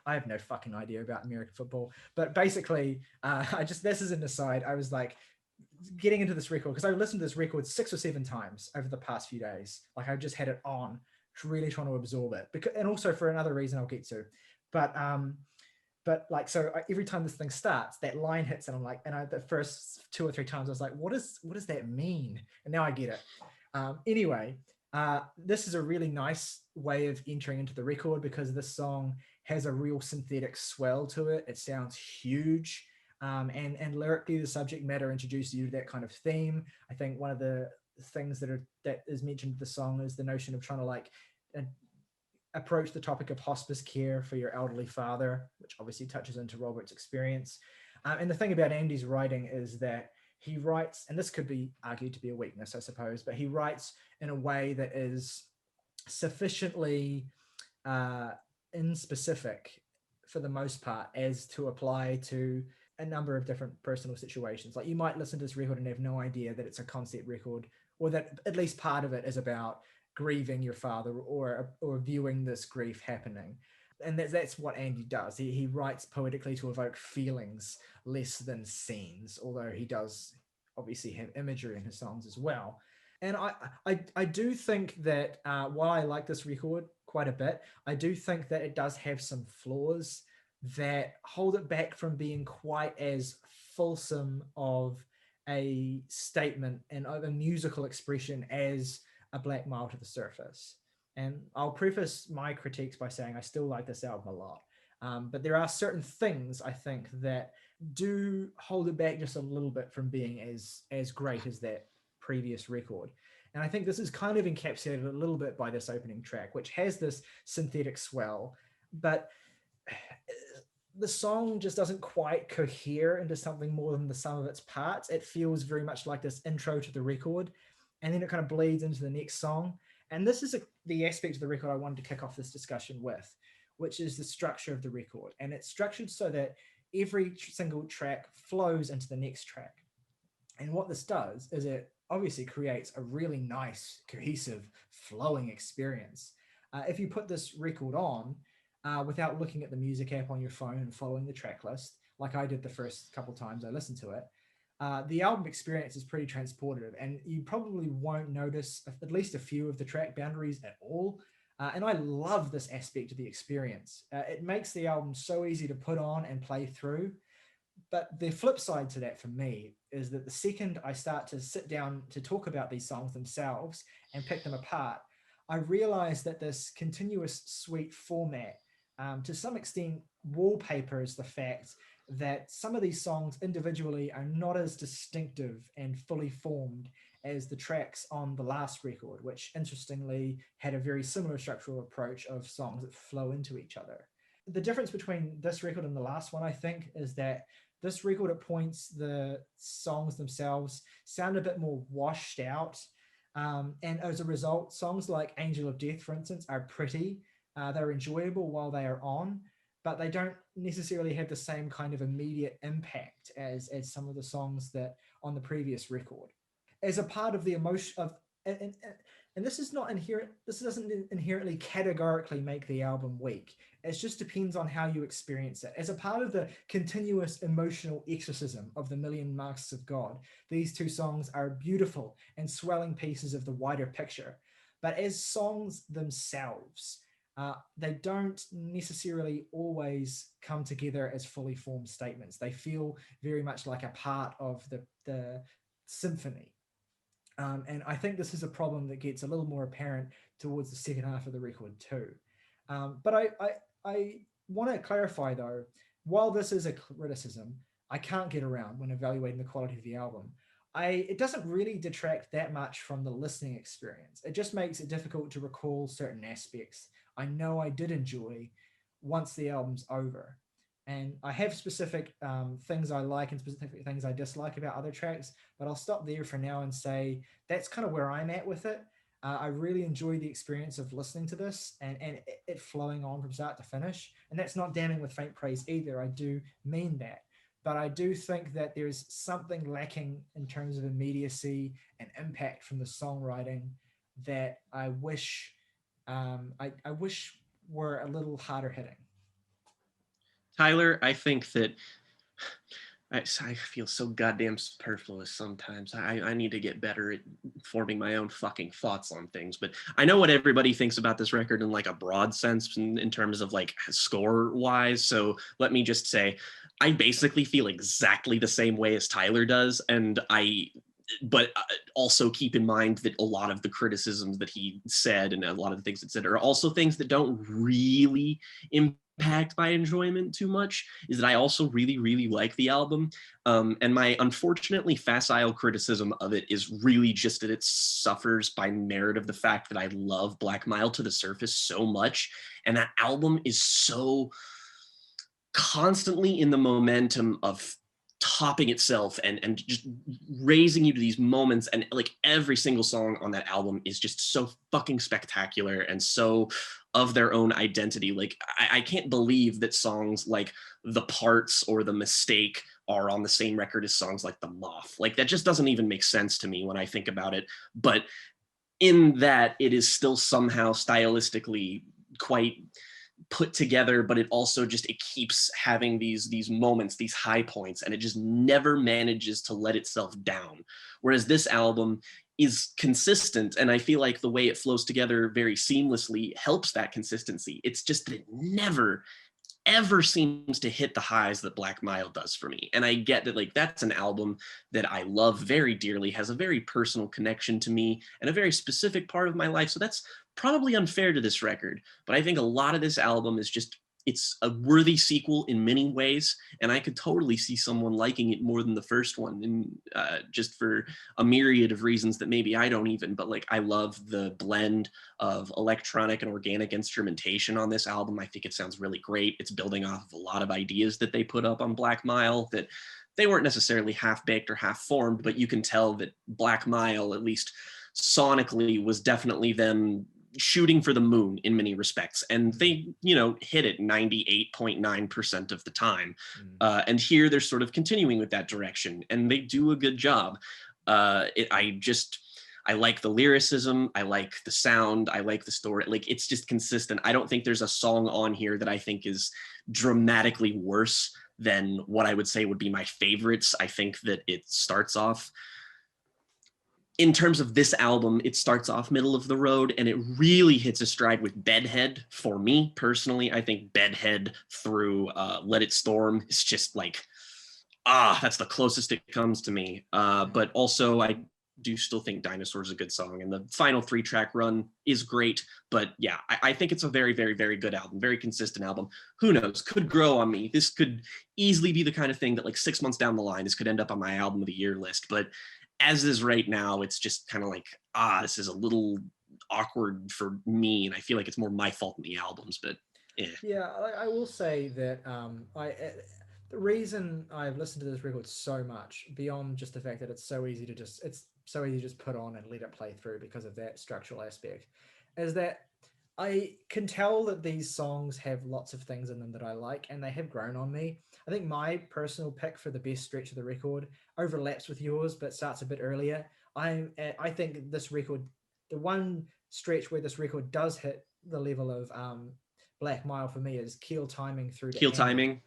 I have no fucking idea about American football. But basically, this is an aside. I was like getting into this record because I listened to this record 6 or 7 times over the past few days. Like I just had it on, really trying to absorb it. And also for another reason I'll get to. But like, so every time this thing starts, that line hits and I'm like, and the first 2 or 3 times I was like, what does that mean? And now I get it. Anyway, this is a really nice way of entering into the record because this song has a real synthetic swell to it. It sounds huge. And lyrically, the subject matter introduces you to that kind of theme. I think one of the things that is mentioned in the song is the notion of trying to like approach the topic of hospice care for your elderly father, which obviously touches into Robert's experience. And the thing about Andy's writing is that he writes, and this could be argued to be a weakness, I suppose, but he writes in a way that is sufficiently inspecific for the most part as to apply to a number of different personal situations. Like you might listen to this record and have no idea that it's a concept record, or that at least part of it is about grieving your father or viewing this grief happening. And that's what Andy does. He writes poetically to evoke feelings less than scenes, although he does obviously have imagery in his songs as well. And I do think that while I like this record quite a bit, I do think that it does have some flaws that hold it back from being quite as fulsome of a statement and of a musical expression as a Black Mile to the Surface. And I'll preface my critiques by saying I still like this album a lot. But there are certain things I think that do hold it back just a little bit from being as great as that previous record. And I think this is kind of encapsulated a little bit by this opening track, which has this synthetic swell, but the song just doesn't quite cohere into something more than the sum of its parts. It feels very much like this intro to the record, and then it kind of bleeds into the next song. And this is the aspect of the record I wanted to kick off this discussion with, which is the structure of the record. And it's structured so that every single track flows into the next track. And what this does is it obviously creates a really nice, cohesive, flowing experience. If you put this record on without looking at the music app on your phone and following the track list, like I did the first couple times I listened to it, the album experience is pretty transportive, and you probably won't notice at least a few of the track boundaries at all. And I love this aspect of the experience. It makes the album so easy to put on and play through. But the flip side to that for me is that the second I start to sit down to talk about these songs themselves and pick them apart, I realize that this continuous suite format, to some extent, wallpapers the fact that some of these songs individually are not as distinctive and fully formed as the tracks on the last record, which interestingly had a very similar structural approach of songs that flow into each other. The difference between this record and the last one, I think, is that this record at points, the songs themselves sound a bit more washed out. And as a result, songs like Angel of Death, for instance, are pretty. They're enjoyable while they are on, but they don't necessarily have the same kind of immediate impact as some of the songs that on the previous record. As a part of the emotion of, and this is not inherent, this doesn't inherently categorically make the album weak. It just depends on how you experience it. As a part of the continuous emotional exorcism of the Million Masks of God, these two songs are beautiful and swelling pieces of the wider picture. But as songs themselves, they don't necessarily always come together as fully formed statements. They feel very much like a part of the symphony. And I think this is a problem that gets a little more apparent towards the second half of the record too. But I want to clarify though, while this is a criticism, I can't get around when evaluating the quality of the album. It doesn't really detract that much from the listening experience. It just makes it difficult to recall certain aspects I know I did enjoy once the album's over. And I have specific things I like and specific things I dislike about other tracks, but I'll stop there for now and say that's kind of where I'm at with it. I really enjoy the experience of listening to this and it flowing on from start to finish. And that's not damning with faint praise either. I do mean that. But I do think that there's something lacking in terms of immediacy and impact from the songwriting that I wish I wish were a little harder hitting. Tyler, I think that I feel so goddamn superfluous sometimes. I need to get better at forming my own fucking thoughts on things. But I know what everybody thinks about this record in like a broad sense in terms of like score wise. So let me just say, I basically feel exactly the same way as Tyler does. But also keep in mind that a lot of the criticisms that he said and a lot of the things that said are also things that don't really impact my enjoyment too much. Is that I also really, really like the album. And my unfortunately facile criticism of it is really just that it suffers by merit of the fact that I love Black Mile to the Surface so much. And that album is so constantly in the momentum of topping itself and just raising you to these moments, and like every single song on that album is just so fucking spectacular and so of their own identity. Like I can't believe that songs like The Parts or The Mistake are on the same record as songs like The Moth. Like that just doesn't even make sense to me when I think about it. But in that, it is still somehow stylistically quite put together, but it also just it keeps having these moments, these high points, and it just never manages to let itself down. Whereas this album is consistent, and I feel like the way it flows together very seamlessly helps that consistency. It's just that it never ever seems to hit the highs that Black Mile does for me. And I get that like that's an album that I love very dearly, has a very personal connection to me and a very specific part of my life. So that's probably unfair to this record. But I think a lot of this album is just, it's a worthy sequel in many ways. And I could totally see someone liking it more than the first one, and just for a myriad of reasons that maybe I don't even, but like I love the blend of electronic and organic instrumentation on this album. I think it sounds really great. It's building off of a lot of ideas that they put up on Black Mile that they weren't necessarily half-baked or half-formed, but you can tell that Black Mile, at least sonically, was definitely them shooting for the moon in many respects, and they hit it 98.9% of the time. And here they're sort of continuing with that direction, and they do a good job. I like the lyricism, I like the sound, I like the story. Like it's just consistent. I don't think there's a song on here that I think is dramatically worse than what I would say would be my favorites. I think that it starts off, in terms of this album, it starts off middle of the road and it really hits a stride with Bedhead. For me personally, I think Bedhead through Let It Storm is just like, that's the closest it comes to me. But also I do still think Dinosaur's a good song, and the final 3-track run is great. But yeah, I think it's a very, very, very good album, very consistent album. Who knows, could grow on me. This could easily be the kind of thing that like 6 months down the line, this could end up on my album of the year list. But as is right now, it's just kind of like, this is a little awkward for me, and I feel like it's more my fault than the album's, but Yeah, I will say that the reason I've listened to this record so much, beyond just the fact that it's so easy to just put on and let it play through because of that structural aspect, is that I can tell that these songs have lots of things in them that I like, and they have grown on me. I think my personal pick for the best stretch of the record overlaps with yours, but starts a bit earlier. I think this record, the one stretch where this record does hit the level of Black Mile for me, is Keel Timing through to Keel Andy. Timing.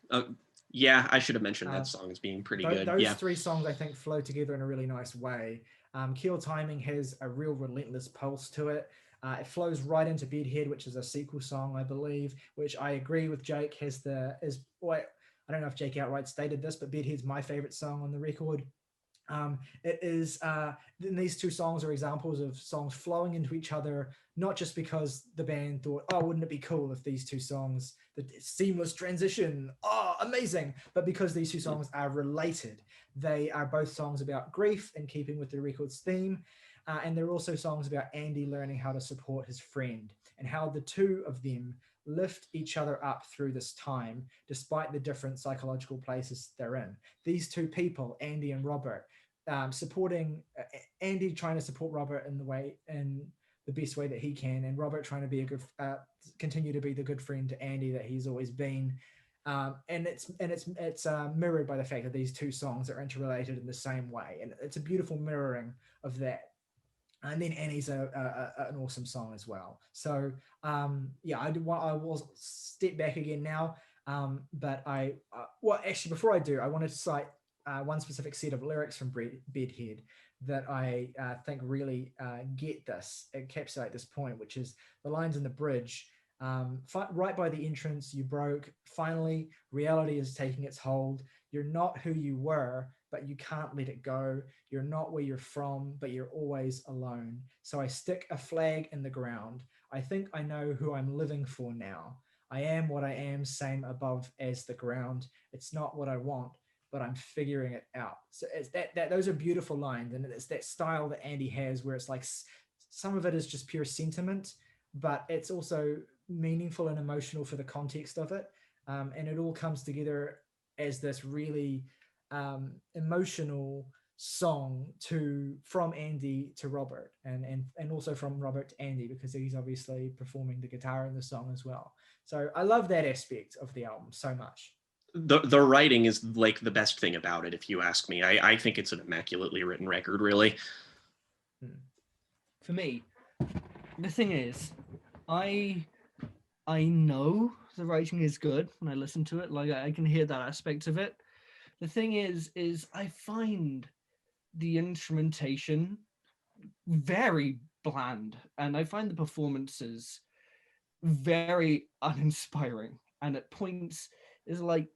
Yeah, I should have mentioned that song as being pretty good. Those three songs I think flow together in a really nice way. Keel Timing has a real relentless pulse to it. It flows right into Bedhead, which is a sequel song, I believe, which I agree with Jake I don't know if Jake outright stated this, but Bedhead's my favorite song on the record. It is, these two songs are examples of songs flowing into each other, not just because the band thought, wouldn't it be cool if these two songs, the seamless transition, amazing, but because these two songs are related. They are both songs about grief in keeping with the record's theme, and they're also songs about Andy learning how to support his friend and how the two of them lift each other up through this time, despite the different psychological places they're in. These two people, Andy and Robert, supporting Andy, trying to support Robert in the best way that he can, and Robert trying to be a good, continue to be the good friend to Andy that he's always been. And it's mirrored by the fact that these two songs are interrelated in the same way, and it's a beautiful mirroring of that. And then Annie's an awesome song as well. So yeah, I will step back again now, but well, actually, before I do, I wanted to cite one specific set of lyrics from Bedhead that I think really encapsulate this point, which is the lines in the bridge. Right by the entrance, you broke. Finally, reality is taking its hold. You're not who you were, but you can't let it go. You're not where you're from, but you're always alone. So I stick a flag in the ground. I think I know who I'm living for now. I am what I am, same above as the ground. It's not what I want, but I'm figuring it out. So it's that those are beautiful lines, and it's that style that Andy has where it's like some of it is just pure sentiment, but it's also meaningful and emotional for the context of it. And it all comes together as this really emotional song from Andy to Robert, and also from Robert to Andy, because he's obviously performing the guitar in the song as well. So I love that aspect of the album so much. The writing is like the best thing about it, if you ask me. I think it's an immaculately written record, really. For me, the thing is, I know the writing is good when I listen to it. Like I can hear that aspect of it. The thing is I find the instrumentation very bland, and I find the performances very uninspiring. And at points is like,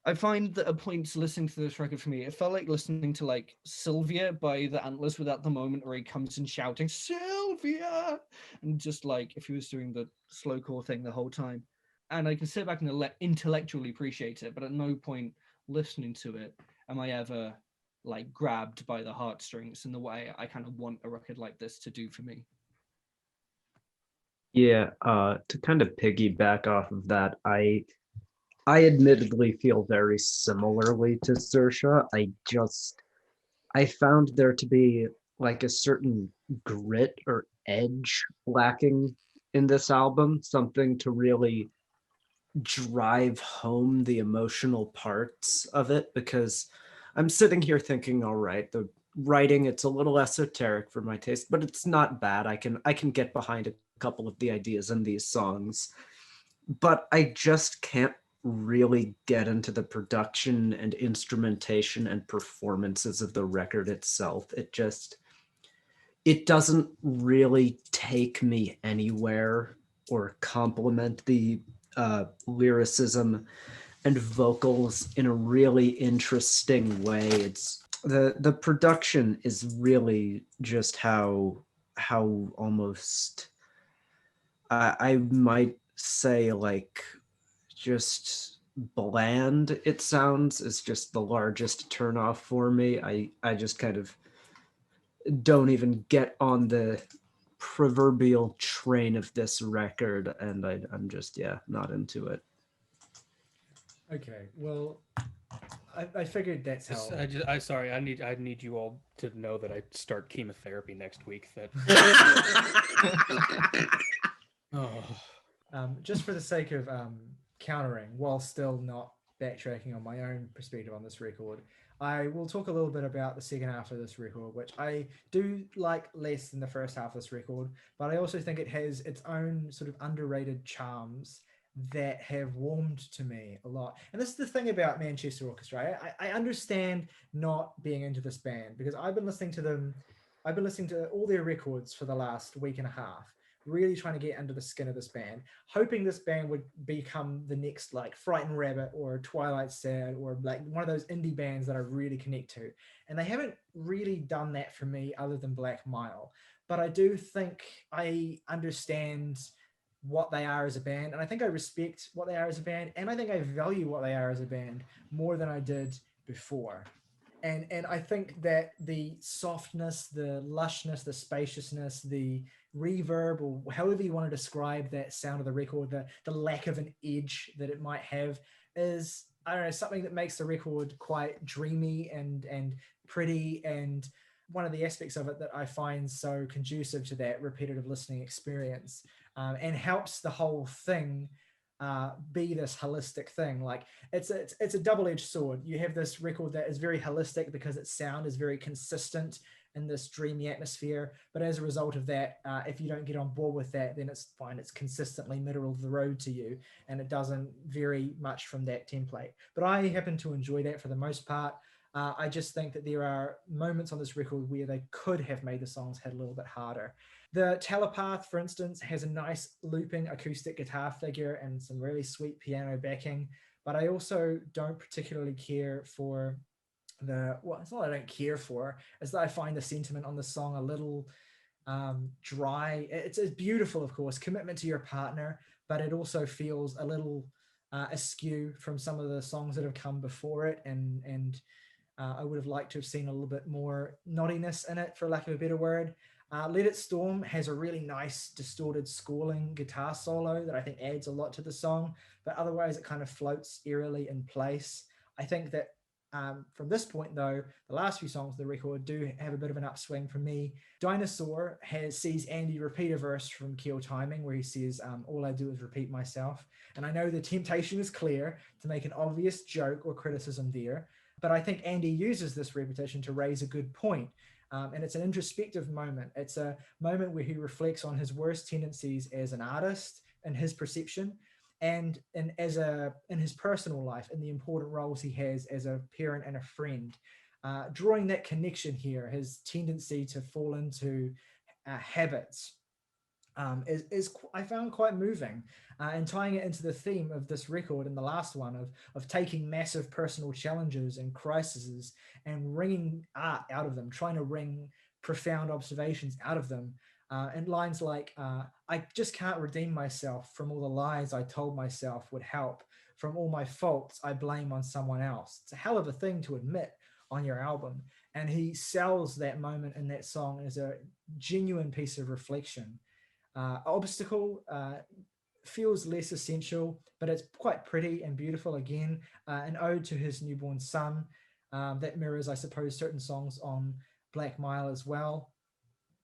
I find that at points listening to this record for me, it felt like listening to like Sylvia by the Antlers without the moment where he comes in shouting Sylvia, and just like if he was doing the slowcore thing the whole time. And I can sit back and intellectually appreciate it, but at no point listening to it am I ever like grabbed by the heartstrings in the way I kind of want a record like this to do for me. Yeah, to kind of piggyback off of that, I admittedly feel very similarly to Saoirse. I found there to be like a certain grit or edge lacking in this album, something to really drive home the emotional parts of it, because I'm sitting here thinking, all right, the writing, it's a little esoteric for my taste, but it's not bad. I can get behind a couple of the ideas in these songs, but I just can't really get into the production and instrumentation and performances of the record itself. It doesn't really take me anywhere or complement the lyricism and vocals in a really interesting way. It's the production is really just how almost I might say like just bland it sounds is just the largest turnoff for me. I just kind of don't even get on the proverbial train of this record, and I'm just not into it. Okay, well, I figured that's how. I need you all to know that I start chemotherapy next week. That. Just for the sake of countering, while still not backtracking on my own perspective on this record, I will talk a little bit about the second half of this record, which I do like less than the first half of this record, but I also think it has its own sort of underrated charms that have warmed to me a lot. And this is the thing about Manchester Orchestra. I understand not being into this band, because I've been listening to all their records for the last week and a half, really trying to get under the skin of this band, hoping this band would become the next like Frightened Rabbit or Twilight Sad or like one of those indie bands that I really connect to. And they haven't really done that for me other than Black Mile. But I do think I understand what they are as a band, and I think I respect what they are as a band, and I think I value what they are as a band more than I did before. And I think that the softness, the lushness, the spaciousness, the reverb, or however you want to describe that sound of the record, the lack of an edge that it might have, is, I don't know, something that makes the record quite dreamy and pretty. And one of the aspects of it that I find so conducive to that repetitive listening experience, and helps the whole thing be this holistic thing. Like it's a double-edged sword. You have this record that is very holistic because its sound is very consistent in this dreamy atmosphere, but as a result of that, if you don't get on board with that, then it's fine. It's consistently middle of the road to you, and it doesn't vary much from that template. But I happen to enjoy that for the most part. I just think that there are moments on this record where they could have made the songs hit a little bit harder. The Telepath, for instance, has a nice looping acoustic guitar figure and some really sweet piano backing, but I also don't particularly care for it's not that I don't care for, it's that I find the sentiment on the song a little dry. It's beautiful, of course, commitment to your partner, but it also feels a little askew from some of the songs that have come before it, and I would have liked to have seen a little bit more naughtiness in it, for lack of a better word. Let It Storm has a really nice distorted squalling guitar solo that I think adds a lot to the song, but otherwise it kind of floats eerily in place. I think that from this point, though, the last few songs of the record do have a bit of an upswing for me. Dinosaur sees Andy repeat a verse from Kill Timing where he says, all I do is repeat myself. And I know the temptation is clear to make an obvious joke or criticism there, but I think Andy uses this repetition to raise a good point. And it's an introspective moment. It's a moment where he reflects on his worst tendencies as an artist and his perception, and in his personal life, in the important roles he has as a parent and a friend. Drawing that connection here, his tendency to fall into habits, is I found quite moving, and tying it into the theme of this record and the last one of taking massive personal challenges and crises and wringing art out of them, trying to wring profound observations out of them. And lines like, I just can't redeem myself from all the lies I told myself would help. From all my faults, I blame on someone else. It's a hell of a thing to admit on your album. And he sells that moment in that song as a genuine piece of reflection. Obstacle feels less essential, but it's quite pretty and beautiful again. An ode to his newborn son that mirrors, I suppose, certain songs on Black Mile as well.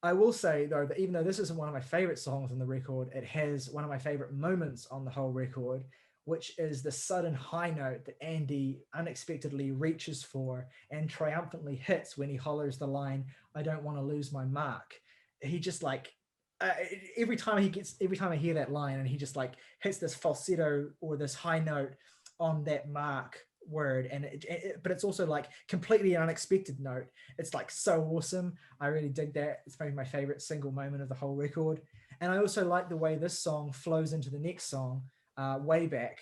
I will say, though, that even though this isn't one of my favorite songs on the record, it has one of my favorite moments on the whole record, which is the sudden high note that Andy unexpectedly reaches for and triumphantly hits when he hollers the line, I don't want to lose my mark. He just like, every time I hear that line, and he just like hits this falsetto or this high note on that mark word, and but it's also like completely an unexpected note. It's like so awesome. I really dig that. It's maybe my favorite single moment of the whole record. And I also like the way this song flows into the next song, Way Back,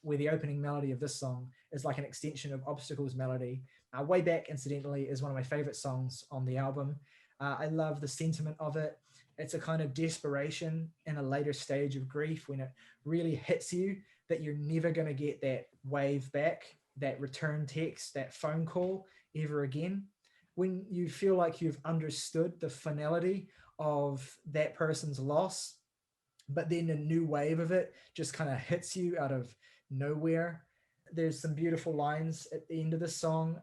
where the opening melody of this song is like an extension of Obstacle's melody. Way Back, incidentally, is one of my favorite songs on the album. I love the sentiment of it. It's a kind of desperation in a later stage of grief when it really hits you that you're never going to get that wave back, that return text, that phone call ever again. When you feel like you've understood the finality of that person's loss, but then a new wave of it just kind of hits you out of nowhere. There's some beautiful lines at the end of the song.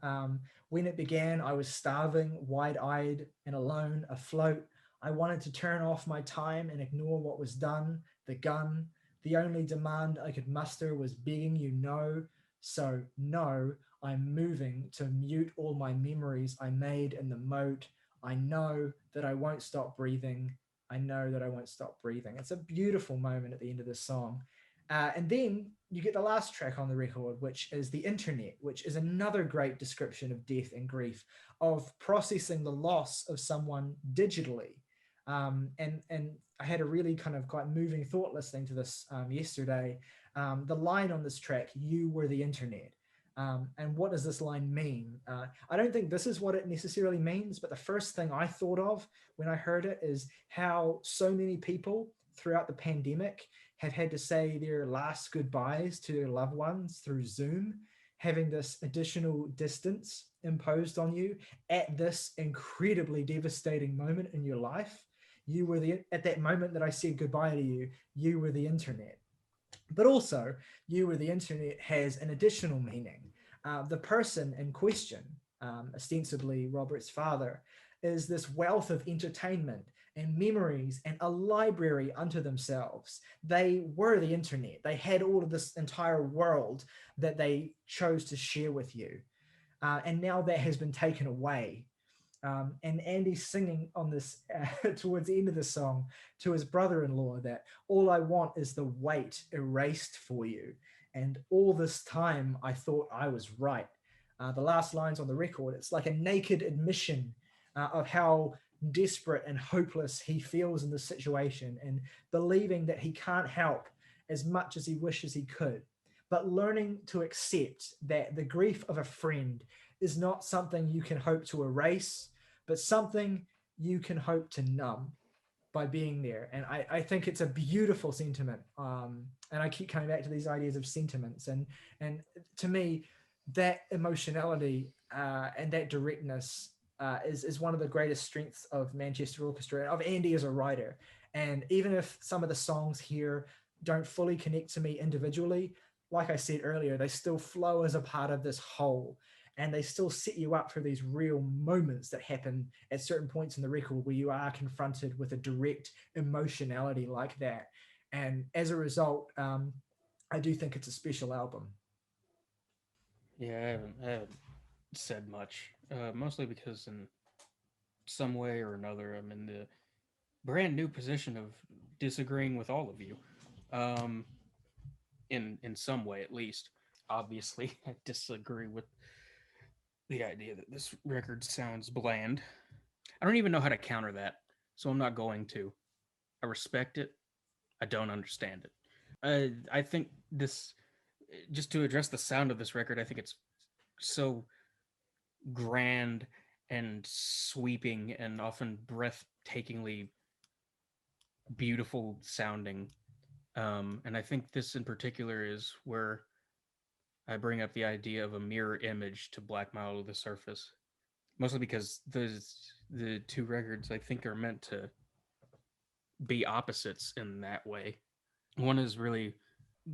When it began, I was starving, wide-eyed and alone, afloat. I wanted to turn off my time and ignore what was done, the gun. The only demand I could muster was begging you no. So no, I'm moving to mute all my memories I made in the moat. I know that I won't stop breathing. I know that I won't stop breathing. It's a beautiful moment at the end of this song. And then you get the last track on the record, which is The Internet, which is another great description of death and grief, of processing the loss of someone digitally. And I had a really kind of quite moving thought listening to this yesterday. The line on this track, you were the internet. And what does this line mean? I don't think this is what it necessarily means, but the first thing I thought of when I heard it is how so many people throughout the pandemic have had to say their last goodbyes to their loved ones through Zoom, having this additional distance imposed on you at this incredibly devastating moment in your life. You were at that moment that I said goodbye to you, you were the internet. But also, you were the internet has an additional meaning. The person in question, ostensibly Robert's father, is this wealth of entertainment and memories and a library unto themselves. They were the internet. They had all of this entire world that they chose to share with you. And now that has been taken away. And Andy's singing on this towards the end of the song to his brother-in-law that all I want is the weight erased for you. And all this time I thought I was right. The last lines on the record, it's like a naked admission of how desperate and hopeless he feels in this situation, and believing that he can't help as much as he wishes he could, but learning to accept that the grief of a friend is not something you can hope to erase, but something you can hope to numb by being there. And I think it's a beautiful sentiment. And I keep coming back to these ideas of sentiments. And to me, that emotionality and that directness is one of the greatest strengths of Manchester Orchestra and of Andy as a writer. And even if some of the songs here don't fully connect to me individually, like I said earlier, they still flow as a part of this whole. And they still set you up for these real moments that happen at certain points in the record where you are confronted with a direct emotionality like that. And as a result, I do think it's a special album. Yeah, I haven't said much, mostly because in some way or another, I'm in the brand new position of disagreeing with all of you, um, in some way at least. Obviously, I disagree with the idea that this record sounds bland. I don't even know how to counter that, so I'm not going to. I respect it. I don't understand it. I think this, just to address the sound of this record, I think it's so grand and sweeping and often breathtakingly beautiful sounding. And I think this in particular is where I bring up the idea of a mirror image to Black Model the Surface, mostly because the two records I think are meant to be opposites in that way. One is really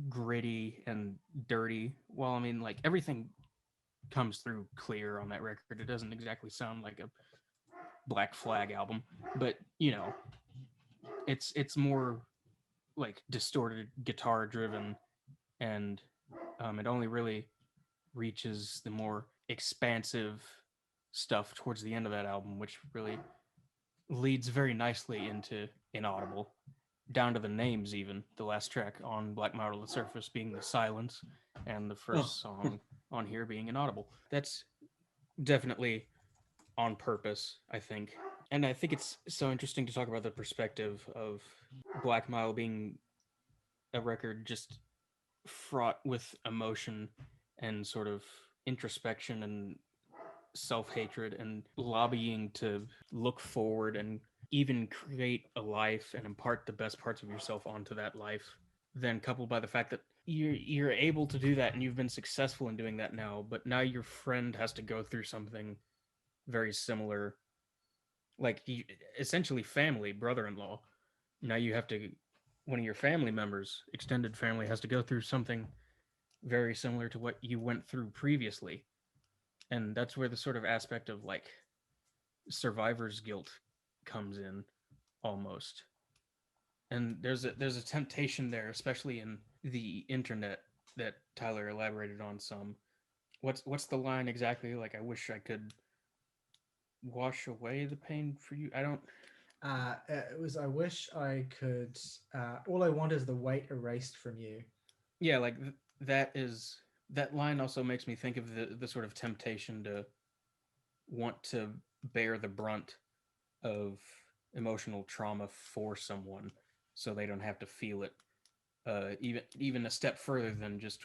gritty and dirty. Well, I mean, like everything comes through clear on that record. It doesn't exactly sound like a Black Flag album, but you know, it's more like distorted guitar driven, and it only really reaches the more expansive stuff towards the end of that album, which really leads very nicely into Inaudible, down to the names even. The last track on Black Marble the Surface being The Silence, and the first song on here being Inaudible. That's definitely on purpose, I think. And I think it's so interesting to talk about the perspective of Black Mile being a record just fraught with emotion and sort of introspection and self-hatred and lobbying to look forward and even create a life and impart the best parts of yourself onto that life. Then coupled by the fact that you're able to do that and you've been successful in doing that now, but now your friend has to go through something very similar, like essentially family, brother-in-law. Now you have to, one of your family members, extended family, has to go through something very similar to what you went through previously. And that's where the sort of aspect of like survivor's guilt comes in almost. And there's a temptation there, especially in the internet, that Tyler elaborated on some. What's the line exactly? Like, I wish I could wash away the pain for you. I don't. It was, I wish I could. All I want is the weight erased from you. Yeah, like that line also makes me think of the sort of temptation to want to bear the brunt of emotional trauma for someone, so they don't have to feel it. Even a step further than just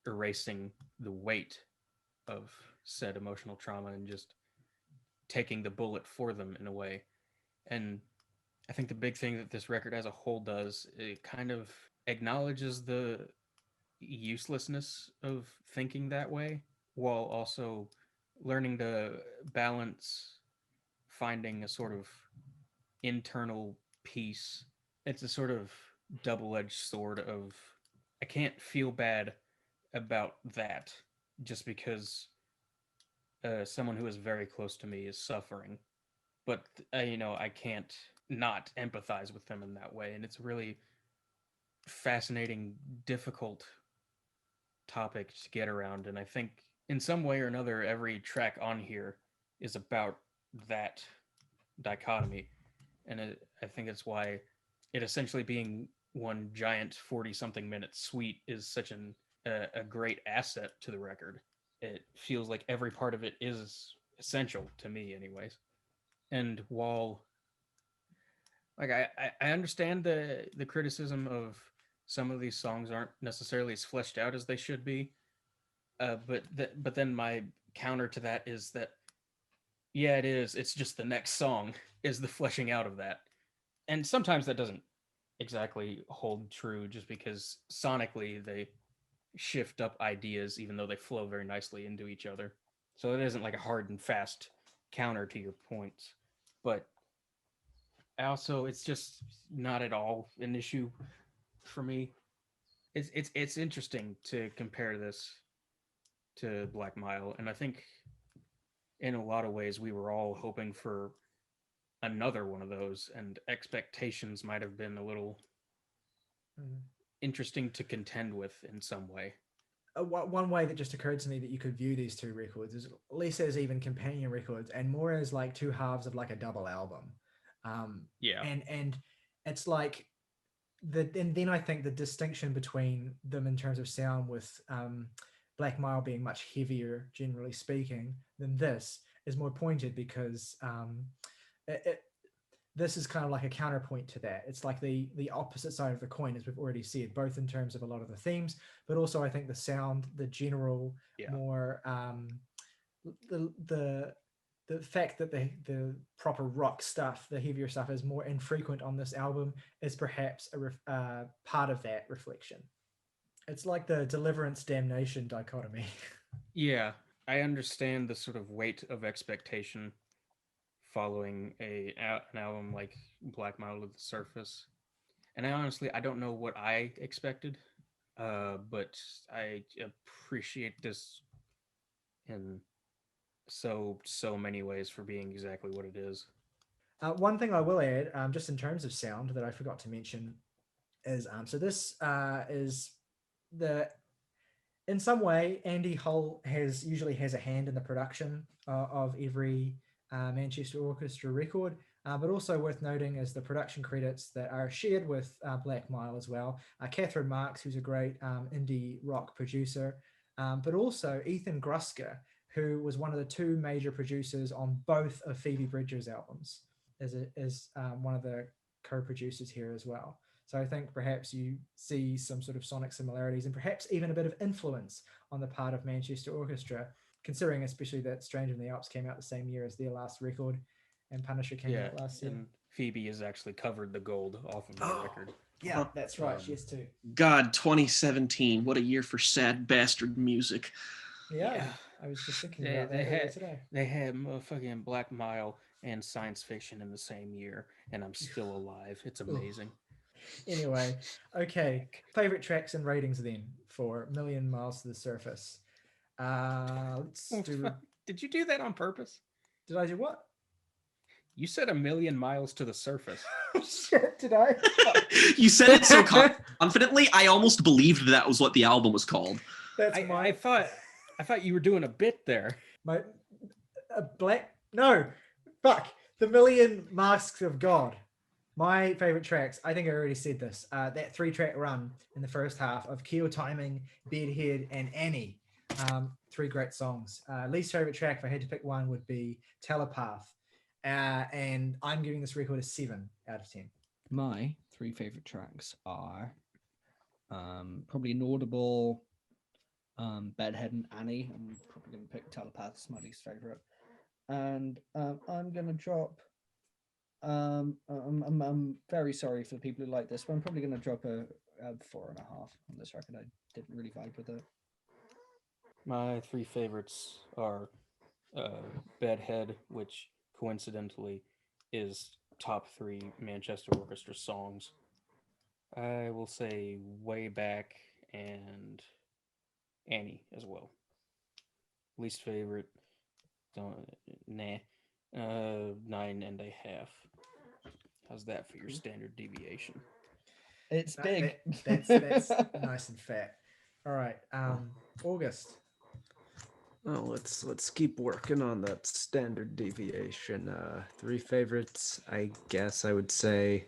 erasing the weight of said emotional trauma and just taking the bullet for them in a way. And I think the big thing that this record as a whole does, it kind of acknowledges the uselessness of thinking that way while also learning to balance finding a sort of internal peace. It's a sort of double-edged sword of I can't feel bad about that just because someone who is very close to me is suffering, but I can't not empathize with them in that way, and it's really fascinating, difficult topic to get around. And I think in some way or another, every track on here is about that dichotomy. And I think it's why it essentially being one giant 40-something minute suite is such a great asset to the record. It feels like every part of it is essential to me, anyways. And while like I understand the criticism of some of these songs aren't necessarily as fleshed out as they should be, but then my counter to that is that yeah, it is. It's just the next song is the fleshing out of that, and sometimes that doesn't exactly hold true, just because sonically they shift up ideas, even though they flow very nicely into each other. So it isn't like a hard and fast counter to your points, but also it's just not at all an issue for me. It's interesting to compare this to Black Mile, and I think in a lot of ways we were all hoping for another one of those, and expectations might have been a little interesting to contend with in some way. One way that just occurred to me that you could view these two records is less as even companion records and more as like two halves of like a double album. Yeah. And it's like and then I think the distinction between them in terms of sound, with Black Mile being much heavier, generally speaking, than this, is more pointed because this is kind of like a counterpoint to that. It's like the opposite side of the coin, as we've already said, both in terms of a lot of the themes, but also I think the sound, the general, more the fact that the proper rock stuff, the heavier stuff, is more infrequent on this album is perhaps a part of that reflection. It's like the Deliverance Damnation dichotomy. Yeah, I understand the sort of weight of expectation following an album like Black Mile to the Surface. And I don't know what I expected, but I appreciate this in so many ways for being exactly what it is. One thing I will add, just in terms of sound, that I forgot to mention is so this is in some way Andy Hull usually has a hand in the production of every Manchester Orchestra record, but also worth noting is the production credits that are shared with Black Mile as well. Catherine Marks, who's a great indie rock producer, but also Ethan Grusker, who was one of the two major producers on both of Phoebe Bridgers' albums, is one of the co-producers here as well. So I think perhaps you see some sort of sonic similarities and perhaps even a bit of influence on the part of Manchester Orchestra, considering especially that Strange in the Alps came out the same year as their last record, and Punisher came out last year. And Phoebe has actually covered the gold off of that record. Yeah, that's right. She is too. God, 2017. What a year for sad bastard music. Yeah. I was just thinking about that earlier today. They had fucking Black Mile and science fiction in the same year, and I'm still alive. It's amazing. Anyway, okay. Favorite tracks and ratings then for Million Miles to the Surface. Let's do. Did you do that on purpose? Did I do what? You said A Million Miles to the Surface. Shit, did I? You said it so confidently, I almost believed that was what the album was called. I thought you were doing a bit there. The Million Masks of God. My favorite tracks, I think I already said this, that 3-track run in the first half of Keel Timing, Bedhead, and Annie. 3 great songs. Least favorite track, if I had to pick one, would be Telepath. And I'm giving this record a 7 out of 10. My 3 favorite tracks are probably Inaudible, Bedhead, and Annie. I'm probably going to pick Telepath as my least favorite. And I'm going to drop... I'm very sorry for the people who like this, but I'm probably going to drop a 4.5 on this record. I didn't really vibe with it. My 3 favorites are Bedhead, which coincidentally is top 3 Manchester Orchestra songs. I will say Way Back and Annie as well. Least favorite Nah. 9.5. How's that for your standard deviation? It's big. That's nice and fat. All right, August. Oh, let's keep working on that standard deviation. 3 favorites, I guess I would say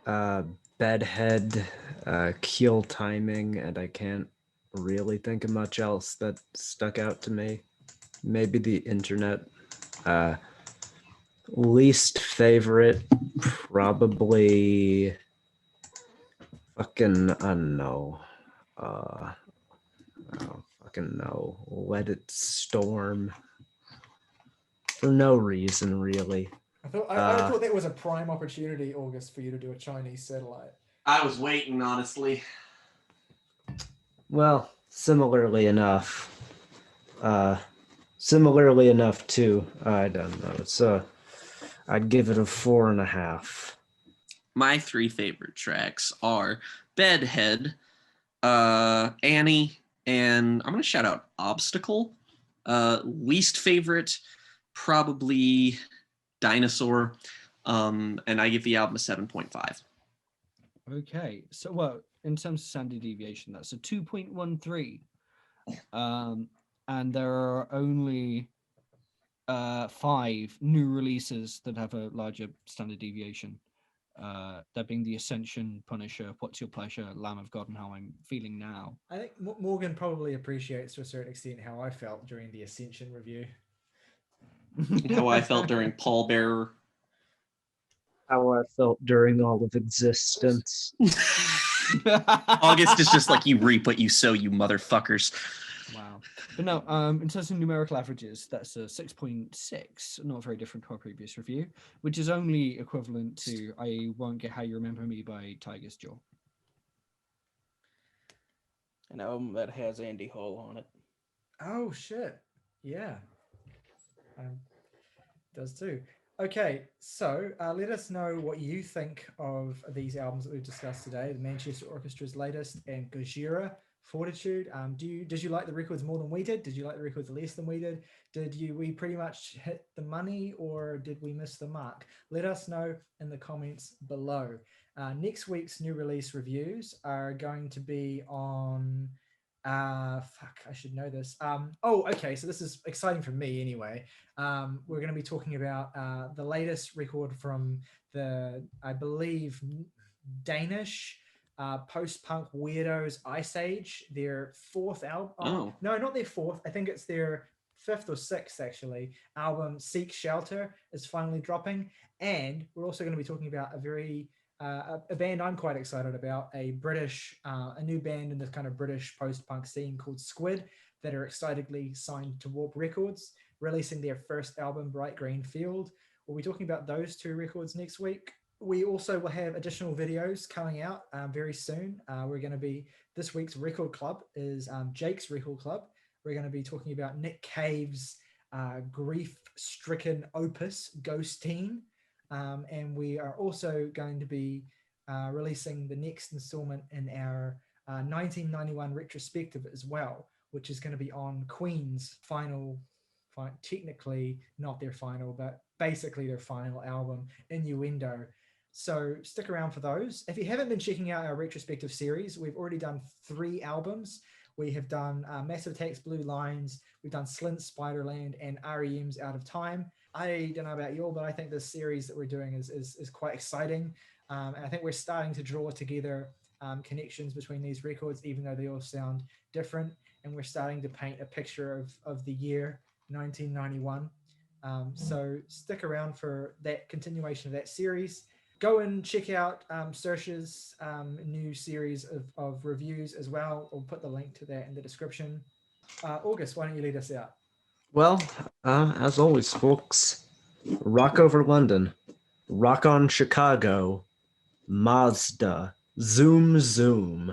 bedhead, keel timing, and I can't really think of much else that stuck out to me. Maybe the internet. Least favorite, probably fucking, I don't know. I don't fucking know. Let It Storm. For no reason, really. I thought that was a prime opportunity, August, for you to do a Chinese satellite. I was waiting, honestly. Well, similarly enough. Similarly enough too. I don't know. It's I'd give it a 4.5. My 3 favorite tracks are Bedhead, Annie, and I'm gonna shout out Obstacle. Least favorite, probably Dinosaur. And I give the album a 7.5. Okay, so well, in terms of standard deviation, that's a 2.13. And there are only 5 new releases that have a larger standard deviation. That being the Ascension, Punisher, What's Your Pleasure, Lamb of God, and How I'm Feeling Now. I think Morgan probably appreciates to a certain extent how I felt during the Ascension review. How I felt during Pallbearer. How I felt during all of existence. August is just like, you reap what you sow, you motherfuckers. Wow. But no, in terms of numerical averages, that's a 6.6, not very different to our previous review, which is only equivalent to I Won't Get How You Remember Me by Tiger's Jaw. An album that has Andy Hall on it. Oh, shit. Yeah. Does too. Okay, so let us know what you think of these albums that we've discussed today, the Manchester Orchestra's latest and Gojira, Fortitude. Did you like the records more than we did? Did you like the records less than we did? We pretty much hit the money, or did we miss the mark? Let us know in the comments below. Next week's new release reviews are going to be on I should know this. Okay, so this is exciting for me anyway. We're going to be talking about the latest record from the, I believe, Danish post-punk weirdos Ice Age, their 4th album. Oh. No, not their 4th. I think it's their 5th or 6th actually. Album Seek Shelter is finally dropping, and we're also going to be talking about a band I'm quite excited about, a new band in this kind of British post-punk scene called Squid, that are excitedly signed to Warp Records, releasing their first album, Bright Green Field. We'll be talking about those 2 records next week. We also will have additional videos coming out very soon. This week's record club is Jake's Record Club. We're going to be talking about Nick Cave's grief-stricken opus, Ghost Teen. And we are also going to be releasing the next installment in our 1991 retrospective as well, which is going to be on Queen's technically not their final, but basically their final album, Innuendo. So stick around for those. If you haven't been checking out our retrospective series, we've already done 3 albums. We have done Massive Attack's Blue Lines, we've done Slint's Spiderland, and REM's Out of Time. I don't know about you all, but I think this series that we're doing is quite exciting. And I think we're starting to draw together connections between these records, even though they all sound different. And we're starting to paint a picture of the year 1991. So stick around for that continuation of that series. Go and check out Search's new series of reviews as well. We'll put the link to that in the description. August, why don't you lead us out? Well, as always, folks, rock over London, rock on Chicago, Mazda, zoom zoom.